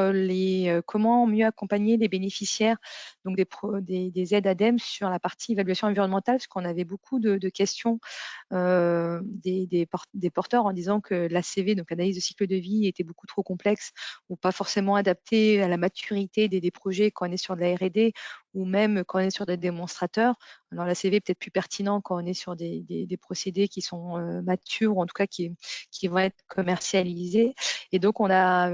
comment mieux accompagner les bénéficiaires, donc des aides ADEME sur la partie évaluation environnementale, parce qu'on avait beaucoup de questions des porteurs en disant que l'ACV, donc analyse de cycle de vie, était beaucoup trop complexe ou pas forcément adaptée à la maturité des projets quand on est sur de la R&D ou même quand on est sur des démonstrateurs. Alors l'ACV est peut-être plus pertinent quand on est sur des procédés qui sont matures ou en tout cas qui vont être commercialisés. Et donc on a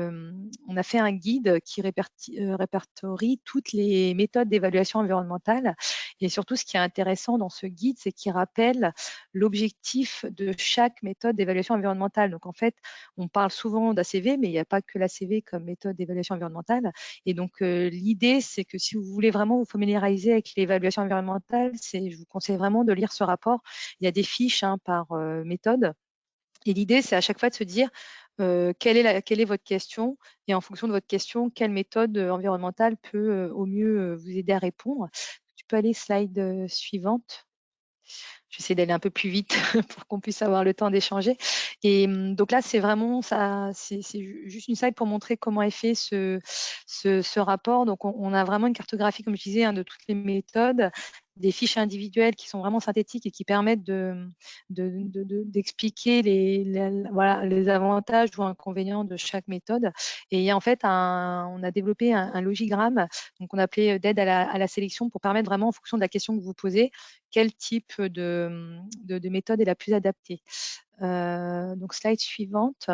fait un guide qui répertorie toutes les méthodes d'évaluation environnementale. Et surtout, ce qui est intéressant dans ce guide, c'est qu'il rappelle l'objectif de chaque méthode d'évaluation environnementale. Donc, en fait, on parle souvent d'ACV, mais il n'y a pas que l'ACV comme méthode d'évaluation environnementale. Et donc, l'idée, c'est que si vous voulez vraiment vous familiariser avec l'évaluation environnementale, je vous conseille vraiment de lire ce rapport. Il y a des fiches par méthode. Et l'idée, c'est à chaque fois de se dire quelle est votre question et en fonction de votre question, quelle méthode environnementale peut au mieux vous aider à répondre. Tu peux aller slide suivante. J'essaie d'aller un peu plus vite pour qu'on puisse avoir le temps d'échanger. Et donc là, c'est vraiment ça, c'est juste une slide pour montrer comment est fait ce rapport. Donc, on a vraiment une cartographie, comme je disais, de toutes les méthodes, des fiches individuelles qui sont vraiment synthétiques et qui permettent d'expliquer les avantages ou inconvénients de chaque méthode. Et en fait, on a développé un logigramme, donc on appelait d'aide à la sélection, pour permettre vraiment, en fonction de la question que vous posez, quel type de méthode est la plus adaptée. Donc, slide suivante.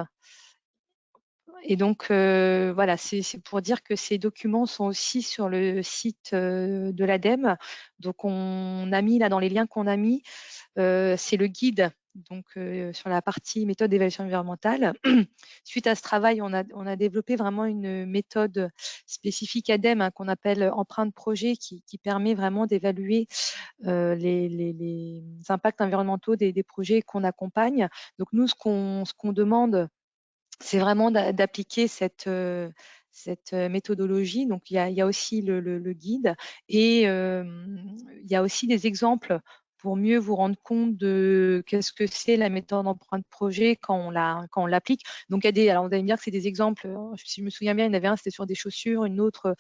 Et donc, voilà, c'est pour dire que ces documents sont aussi sur le site de l'ADEME. Donc, on a mis là dans les liens qu'on a mis, c'est le guide donc sur la partie méthode d'évaluation environnementale. Suite à ce travail, on a développé vraiment une méthode spécifique ADEME hein, qu'on appelle empreinte projet qui permet vraiment d'évaluer les impacts environnementaux des projets qu'on accompagne. Donc nous, ce qu'on demande, c'est vraiment d'appliquer cette méthodologie. Donc, il y a aussi le guide et il y a aussi des exemples pour mieux vous rendre compte de qu'est-ce que c'est la méthode empreinte projet quand on l'applique. Donc, il y a alors vous allez me dire que c'est des exemples. Si je me souviens bien, il y en avait un, c'était sur des chaussures, une autre.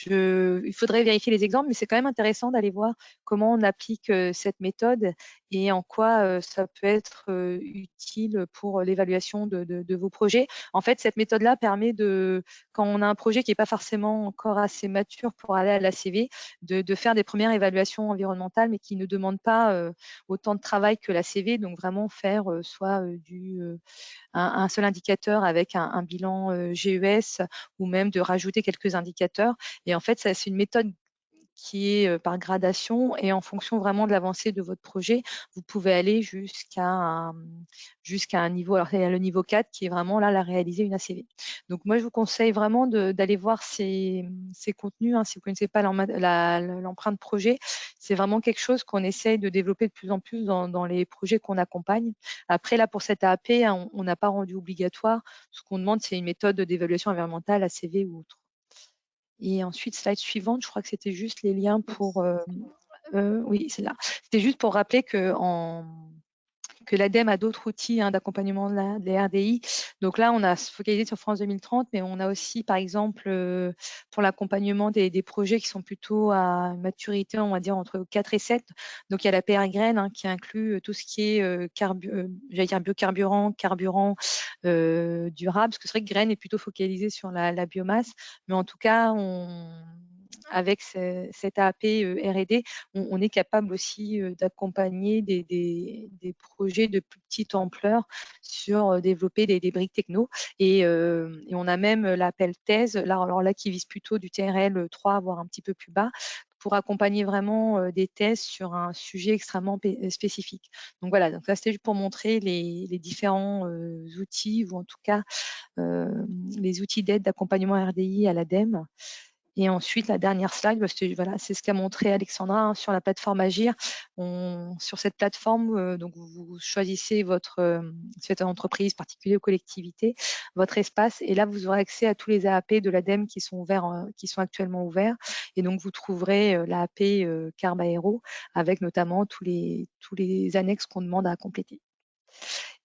Il faudrait vérifier les exemples, mais c'est quand même intéressant d'aller voir comment on applique cette méthode et en quoi ça peut être utile pour l'évaluation de vos projets. En fait, cette méthode-là permet quand on a un projet qui n'est pas forcément encore assez mature pour aller à l'ACV, de faire des premières évaluations environnementales, mais qui ne demandent pas autant de travail que l'ACV. Donc, vraiment faire soit un seul indicateur avec un bilan GES ou même de rajouter quelques indicateurs. Et en fait, c'est une méthode qui est par gradation et en fonction vraiment de l'avancée de votre projet, vous pouvez aller jusqu'à un niveau, alors il y a le niveau 4 qui est vraiment là, la réaliser une ACV. Donc moi, je vous conseille vraiment d'aller voir ces contenus. Hein, si vous ne connaissez pas l'empreinte projet, c'est vraiment quelque chose qu'on essaye de développer de plus en plus dans les projets qu'on accompagne. Après, là, pour cette AAP, hein, on n'a pas rendu obligatoire. Ce qu'on demande, c'est une méthode d'évaluation environnementale, ACV ou autre. Et ensuite, slide suivante, je crois que c'était juste les liens pour... oui, c'est là. C'était juste pour rappeler que l'ADEME a d'autres outils hein, d'accompagnement des RDI. Donc là, on a focalisé sur France 2030, mais on a aussi, par exemple, pour l'accompagnement des projets qui sont plutôt à maturité, on va dire, entre 4 et 7. Donc, il y a la PR graine hein, qui inclut tout ce qui est j'allais dire biocarburant, carburant durable, parce que c'est vrai que graine est plutôt focalisé sur la biomasse. Mais en tout cas, avec cette AAP R&D, on est capable aussi d'accompagner des projets de plus petite ampleur sur développer des briques techno. Et on a même l'appel thèse, alors là, qui vise plutôt du TRL 3, voire un petit peu plus bas, pour accompagner vraiment des thèses sur un sujet extrêmement spécifique. Donc voilà, donc là, c'était juste pour montrer les différents outils, ou en tout cas les outils d'aide d'accompagnement RDI à l'ADEME. Et ensuite, la dernière slide, voilà, c'est ce qu'a montré Alexandra hein, sur la plateforme Agir. Sur cette plateforme, donc vous choisissez cette entreprise, particulier ou collectivité, votre espace, et là vous aurez accès à tous les AAP de l'ADEME qui sont actuellement ouverts. Et donc vous trouverez l'AAP Carb Aéro avec notamment tous les annexes qu'on demande à compléter.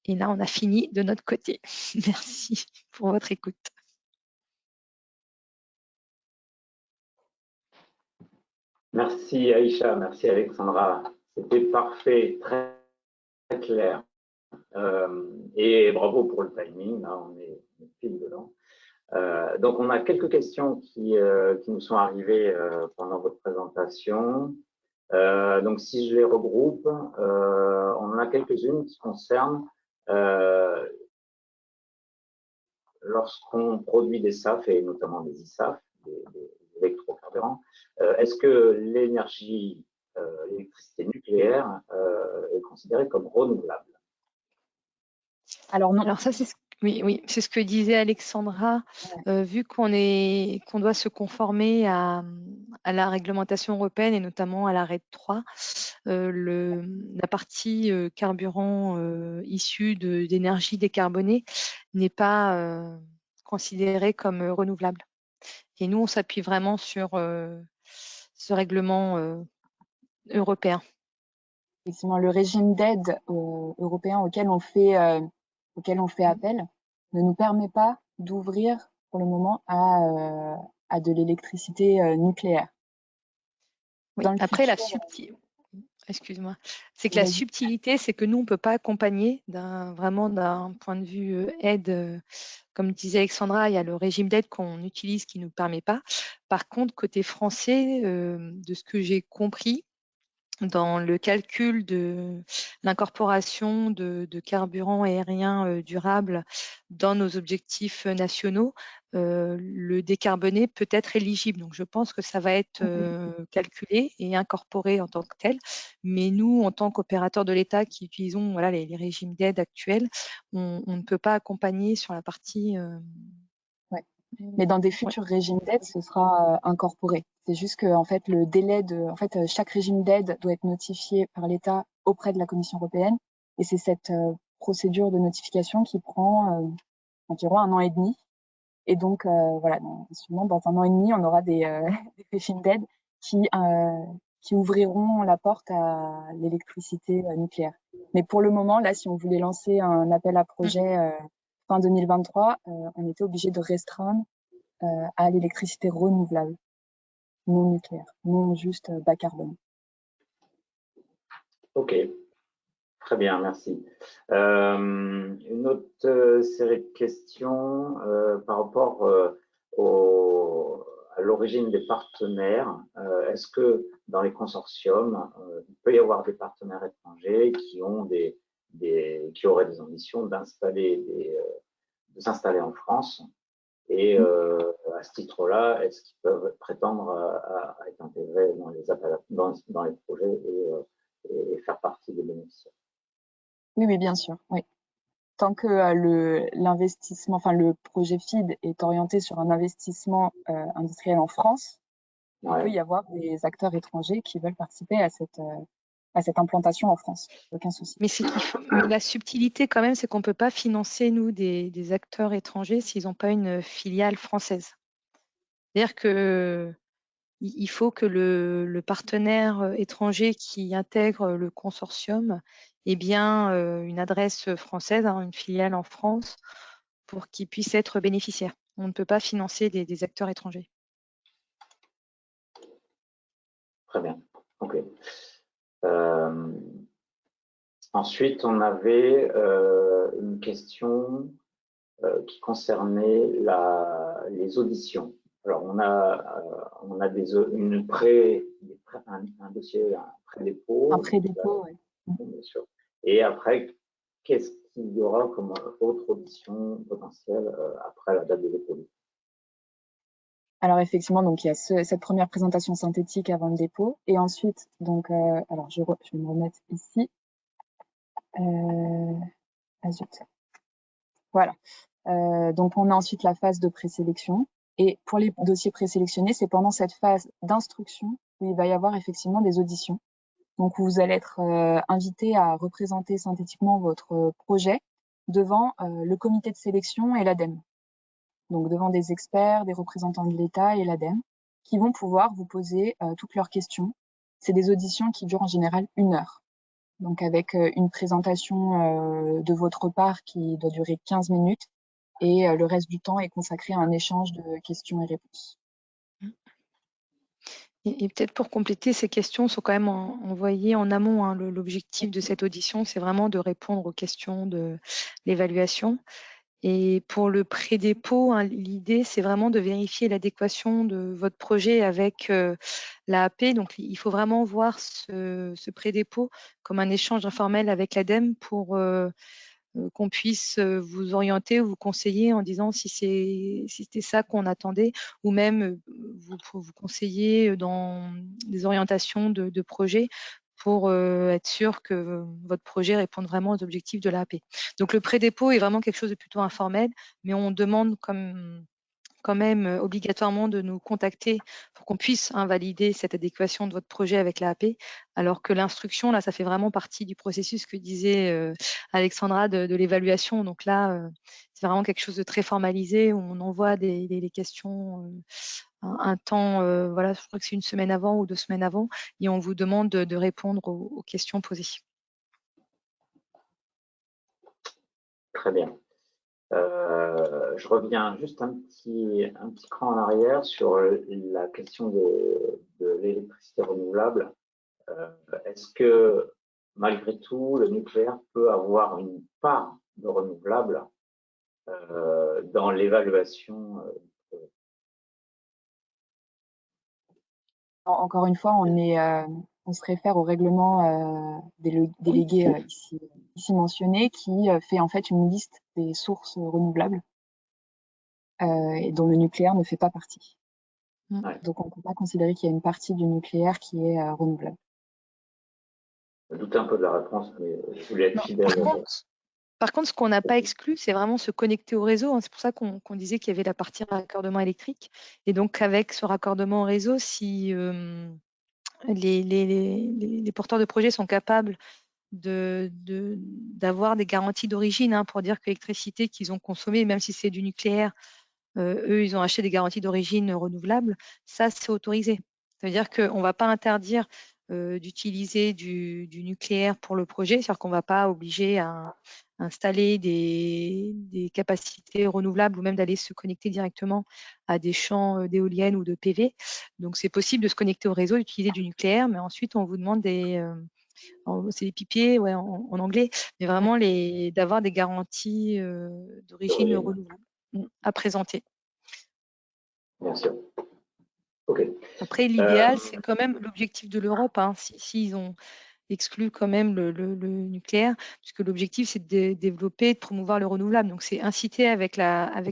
Et là, on a fini de notre côté. Merci pour votre écoute. Merci Aïcha, merci Alexandra. C'était parfait, très, très clair. Et bravo pour le timing, là, on est pile dedans. Donc, on a quelques questions qui nous sont arrivées pendant votre présentation. Donc, si je les regroupe, on en a quelques-unes qui concernent lorsqu'on produit des SAF et notamment des ISAF, des électrocarburants, est-ce que l'électricité nucléaire est considérée comme renouvelable? Alors non. Alors ça, oui, c'est ce que disait Alexandra. Vu qu'on doit se conformer à la réglementation européenne et notamment à la RED 3, la partie carburant issu d'énergie décarbonée n'est pas considérée comme renouvelable. Et nous, on s'appuie vraiment sur ce règlement européen. Effectivement, le régime d'aide européen auquel on fait appel ne nous permet pas d'ouvrir pour le moment à de l'électricité nucléaire. Oui. Après, excuse-moi, c'est que la subtilité, c'est que nous, on ne peut pas accompagner vraiment d'un point de vue aide. Comme disait Alexandra, il y a le régime d'aide qu'on utilise qui ne nous permet pas. Par contre, côté français, de ce que j'ai compris, dans le calcul de l'incorporation de carburants aériens durables dans nos objectifs nationaux, le décarboné peut être éligible. Donc, je pense que ça va être calculé et incorporé en tant que tel. Mais nous, en tant qu'opérateurs de l'État qui utilisons voilà, les régimes d'aide actuels, on ne peut pas accompagner sur la partie… Mais dans des futurs régimes d'aide, ce sera incorporé. C'est juste que en fait, le délai chaque régime d'aide doit être notifié par l'État auprès de la Commission européenne, et c'est cette procédure de notification qui prend environ 1 an et demi. Et donc voilà, dans 1 an et demi, on aura des, des régimes d'aide qui ouvriront la porte à l'électricité nucléaire. Mais pour le moment, là, si on voulait lancer un appel à projet fin 2023, on était obligé de restreindre à l'électricité renouvelable, non nucléaire, non juste bas carbone. Ok, très bien, merci. Une autre série de questions par rapport à l'origine des partenaires. Est-ce que dans les consortiums, il peut y avoir des partenaires étrangers qui auraient des ambitions de s'installer en France? Et à ce titre-là, est-ce qu'ils peuvent prétendre à être intégrés dans les appels, dans les projets et faire partie des bénéficiaires? Oui, bien sûr. Oui. Tant que l'investissement, enfin le projet FID est orienté sur un investissement industriel en France, il peut y avoir des acteurs étrangers qui veulent participer à cette implantation en France. Aucun souci. Mais la subtilité quand même, c'est qu'on ne peut pas financer, nous, des acteurs étrangers s'ils n'ont pas une filiale française. C'est-à-dire qu'il faut que le partenaire étranger qui intègre le consortium ait bien une adresse française, une filiale en France, pour qu'il puisse être bénéficiaire. On ne peut pas financer des acteurs étrangers. Très bien. OK. Ensuite, on avait une question qui concernait les auditions. Alors, on a un dossier, un pré-dépôt. Un pré-dépôt, oui. Bien sûr. Et après, qu'est-ce qu'il y aura comme autre audition potentielle après la date de dépôt? Alors effectivement, donc il y a cette première présentation synthétique avant le dépôt, et ensuite, donc, alors je vais me remettre ici. Voilà. Donc on a ensuite la phase de présélection, et pour les dossiers présélectionnés, c'est pendant cette phase d'instruction où il va y avoir effectivement des auditions. Donc vous allez être invité à représenter synthétiquement votre projet devant le comité de sélection et l'ADEME. Donc devant des experts, des représentants de l'État et l'ADEME, qui vont pouvoir vous poser toutes leurs questions. C'est des auditions qui durent en général 1 heure. Donc avec une présentation de votre part qui doit durer 15 minutes, et le reste du temps est consacré à un échange de questions et réponses. Et peut-être pour compléter, ces questions sont quand même envoyées en amont. L'objectif de cette audition, c'est vraiment de répondre aux questions de l'évaluation. Et pour le pré-dépôt, l'idée, c'est vraiment de vérifier l'adéquation de votre projet avec l'AAP. Donc, il faut vraiment voir ce pré-dépôt comme un échange informel avec l'ADEME pour qu'on puisse vous orienter ou vous conseiller en disant si c'était ça qu'on attendait, ou même vous conseiller dans des orientations de projet pour être sûr que votre projet réponde vraiment aux objectifs de l'AAP. Donc le pré-dépôt est vraiment quelque chose de plutôt informel, mais on demande quand même obligatoirement de nous contacter pour qu'on puisse valider cette adéquation de votre projet avec l'AAP, alors que l'instruction, là, ça fait vraiment partie du processus que disait Alexandra de l'évaluation. Donc là, c'est vraiment quelque chose de très formalisé, où on envoie des questions un temps, voilà, je crois que c'est 1 semaine avant ou 2 semaines avant, et on vous demande de répondre aux questions posées. Très bien. Je reviens juste un petit cran en arrière sur la question de l'électricité renouvelable. Est-ce que, malgré tout, le nucléaire peut avoir une part de renouvelable dans l'évaluation? Encore une fois, on est on se réfère au règlement délégué ici mentionné, qui fait en fait une liste des sources renouvelables et dont le nucléaire ne fait pas partie. Ouais. Donc, on ne peut pas considérer qu'il y a une partie du nucléaire qui est renouvelable. Je doutais un peu de la réponse, mais je voulais être fidèle. Par contre, ce qu'on n'a pas exclu, c'est vraiment se connecter au réseau, hein. C'est pour ça qu'on disait qu'il y avait la partie raccordement électrique. Et donc, avec ce raccordement au réseau, si les porteurs de projets sont capables d'avoir des garanties d'origine, hein, pour dire que l'électricité qu'ils ont consommée, même si c'est du nucléaire, eux, ils ont acheté des garanties d'origine renouvelables, ça, c'est autorisé. Ça veut dire qu'on ne va pas interdire d'utiliser du nucléaire pour le projet, c'est-à-dire qu'on ne va pas obliger à installer des capacités renouvelables ou même d'aller se connecter directement à des champs d'éoliennes ou de PV. Donc, c'est possible de se connecter au réseau, d'utiliser du nucléaire, mais ensuite, on vous demande c'est des pipiers, ouais, en anglais, mais vraiment d'avoir des garanties d'origine renouvelable à présenter. Bien sûr. OK. Après, l'idéal, c'est quand même l'objectif de l'Europe, hein, s'ils ont exclu quand même le nucléaire, puisque l'objectif, c'est de développer, de promouvoir le renouvelable. Donc, c'est inciter avec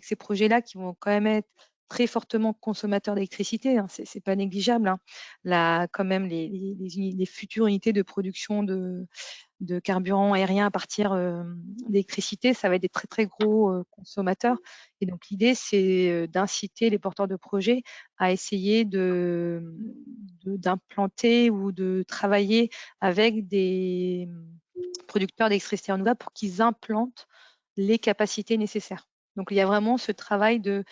ces projets-là qui vont quand même être très fortement consommateurs d'électricité, hein, c'est pas négligeable, hein. Là, quand même, les futures unités de production de carburant aérien à partir d'électricité, ça va être des très très gros consommateurs. Et donc l'idée, c'est d'inciter les porteurs de projets à essayer d'implanter ou de travailler avec des producteurs d'électricité renouvelable pour qu'ils implantent les capacités nécessaires. Donc il y a vraiment ce travail de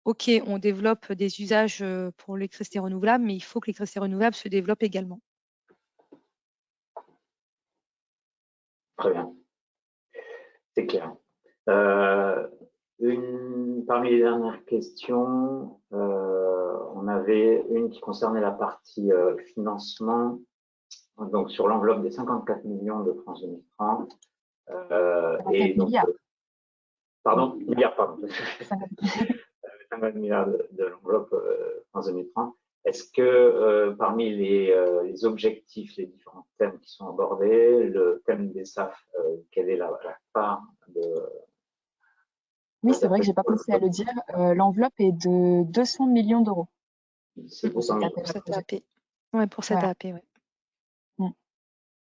OK, on développe des usages pour l'électricité renouvelable, mais il faut que l'électricité renouvelable se développe également. Très bien. C'est clair. Parmi les dernières questions, on avait une qui concernait la partie financement, donc sur l'enveloppe des 54 millions de France 2030. Et donc, pardon, milliards, pardon. 50 milliards de l'enveloppe France 2030. Est-ce que parmi les objectifs, les différents thèmes qui sont abordés, le thème des SAF, quelle est la part de... Oui, c'est vrai que je n'ai pas pensé à le dire. L'enveloppe est de 200 millions d'euros. C'est pour cette AAP. Oui, pour cette AAP, oui.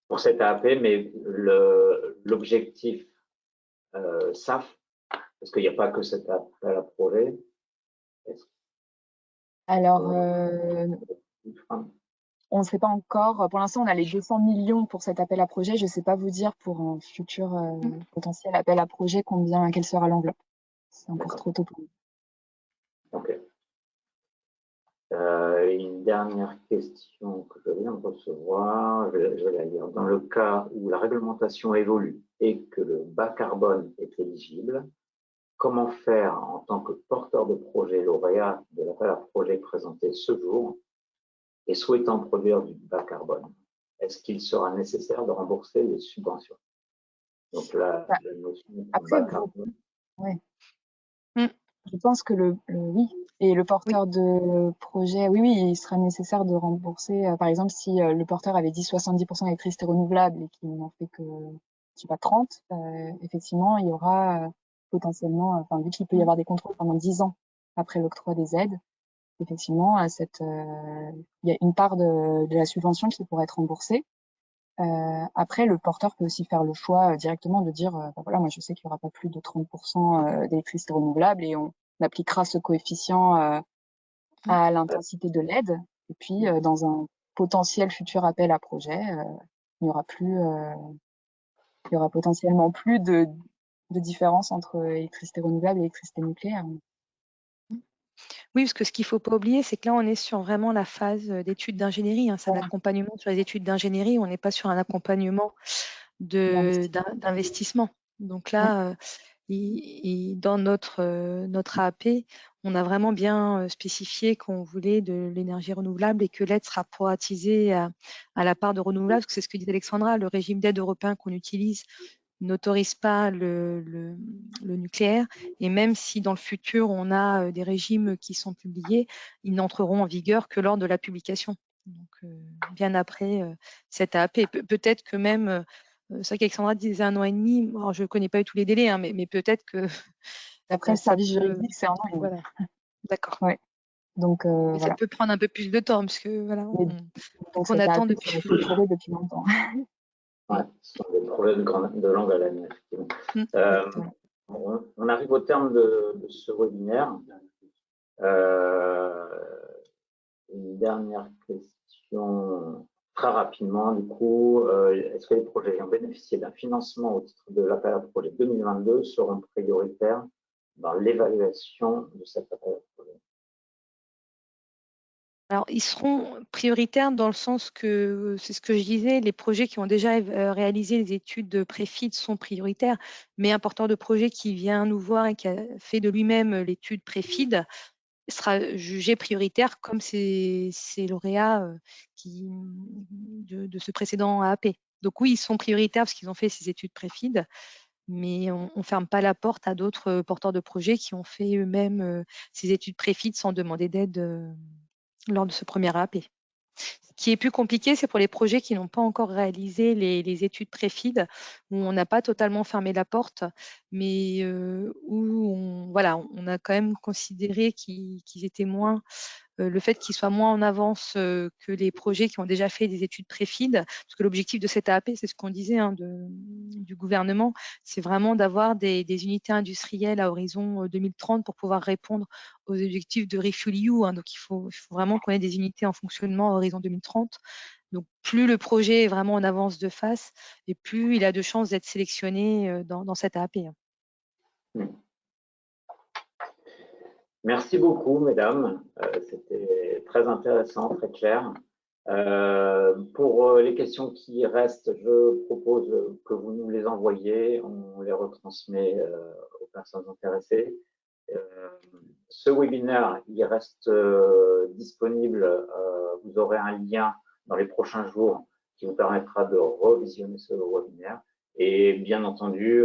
Pour cette AAP, mais l'objectif SAF, parce qu'il n'y a pas que cet appel à projet. Alors, on ne sait pas encore. Pour l'instant, on a les 200 millions pour cet appel à projet. Je ne sais pas vous dire pour un futur potentiel appel à projet quelle sera l'enveloppe. C'est encore trop tôt pour nous. Ok. Une dernière question que je viens de recevoir, je vais la lire. Dans le cas où la réglementation évolue et que le bas carbone est éligible, comment faire en tant que porteur de projet lauréat de l'appel à projet présenté ce jour et souhaitant produire du bas carbone? Est-ce qu'il sera nécessaire de rembourser les subventions? Donc la notion de bas carbone. Ouais. Je pense que oui. Et le porteur de projet, oui, il sera nécessaire de rembourser. Par exemple, si le porteur avait dit 70% d'électricité renouvelable et qu'il n'en fait que, je sais pas, 30, effectivement, il y aura potentiellement, vu qu'il peut y avoir des contrôles pendant 10 ans après l'octroi des aides, effectivement, il y a une part de la subvention qui pourrait être remboursée. Après, le porteur peut aussi faire le choix directement de dire, voilà, moi je sais qu'il n'y aura pas plus de 30% d'électricité renouvelable et on appliquera ce coefficient à l'intensité de l'aide. Et puis, dans un potentiel futur appel à projet, il y aura potentiellement plus de différence entre électricité renouvelable et électricité nucléaire. Oui, parce que ce qu'il ne faut pas oublier, c'est que là, on est sur vraiment la phase d'études d'ingénierie, hein. C'est un accompagnement sur les études d'ingénierie. On n'est pas sur un accompagnement d'investissement. Donc là, dans notre AAP, on a vraiment bien spécifié qu'on voulait de l'énergie renouvelable et que l'aide sera proratisée à la part de renouvelable, parce que c'est ce que dit Alexandra, le régime d'aide européen qu'on utilise n'autorise pas le nucléaire, et même si dans le futur on a des régimes qui sont publiés, ils n'entreront en vigueur que lors de la publication. Donc bien après cette AAP. Peut-être que même, c'est vrai qu'Alexandra disait 1 an et demi, alors je ne connais pas eu tous les délais, hein, mais peut-être que… D'après le ça service peut… juridique, c'est 1 an et demi. Voilà, d'accord. Ouais. Donc, Mais ça voilà. peut prendre un peu plus de temps, parce que voilà, Mais donc, qu'on cette attend AAP serait depuis… clôturée depuis longtemps. Ouais, ce sont des projets de longue haleine, effectivement. Exactement. On arrive au terme de ce webinaire. Une dernière question très rapidement, du coup, est-ce que les projets ayant bénéficié d'un financement au titre de l'appel à projet 2022 seront prioritaires dans l'évaluation de cet appel à projet? Alors, ils seront prioritaires dans le sens que, c'est ce que je disais, les projets qui ont déjà réalisé les études de pré-FID sont prioritaires, mais un porteur de projet qui vient nous voir et qui a fait de lui-même l'étude pré-FID sera jugé prioritaire comme ces lauréats de ce précédent AAP. Donc oui, ils sont prioritaires parce qu'ils ont fait ces études pré-FID, mais on ne ferme pas la porte à d'autres porteurs de projets qui ont fait eux-mêmes ces études pré-FID sans demander d'aide lors de ce premier AAP. Ce qui est plus compliqué, c'est pour les projets qui n'ont pas encore réalisé les études pré-FID, où on n'a pas totalement fermé la porte, mais où on a quand même considéré qu'ils étaient moins, le fait qu'ils soient moins en avance que les projets qui ont déjà fait des études pré-FID, parce que l'objectif de cette AAP, c'est ce qu'on disait du gouvernement, c'est vraiment d'avoir des unités industrielles à horizon 2030 pour pouvoir répondre aux objectifs de ReFuelEU. Donc, il faut vraiment qu'on ait des unités en fonctionnement à horizon 2030. Donc, plus le projet est vraiment en avance de face, et plus il a de chances d'être sélectionné dans cette AAP. Merci beaucoup, mesdames. C'était très intéressant, très clair. Pour les questions qui restent, je propose que vous nous les envoyiez. On les retransmet aux personnes intéressées. Ce webinaire, il reste disponible. Vous aurez un lien dans les prochains jours qui vous permettra de revisionner ce webinaire. Et bien entendu,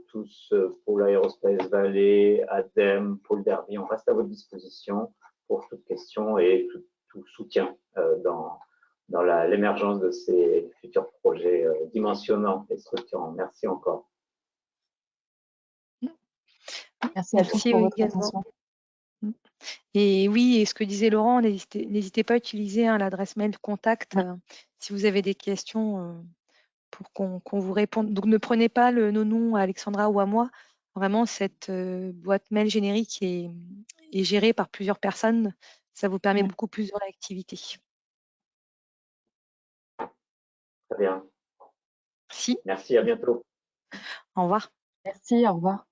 tous Pôle Aérospace Vallée, ADEME, Pôle Derby, on reste à votre disposition pour toute question et tout soutien dans l'émergence de ces futurs projets dimensionnants et structurants. Merci encore. Merci à tous pour votre attention. Et oui, et ce que disait Laurent, n'hésitez pas à utiliser l'adresse mail contact si vous avez des questions pour qu'on vous réponde. Donc, ne prenez pas nos noms à Alexandra ou à moi. Vraiment, cette boîte mail générique est gérée par plusieurs personnes. Ça vous permet beaucoup plus de réactivité. Très bien. Merci. Merci, à bientôt. Au revoir. Merci, au revoir.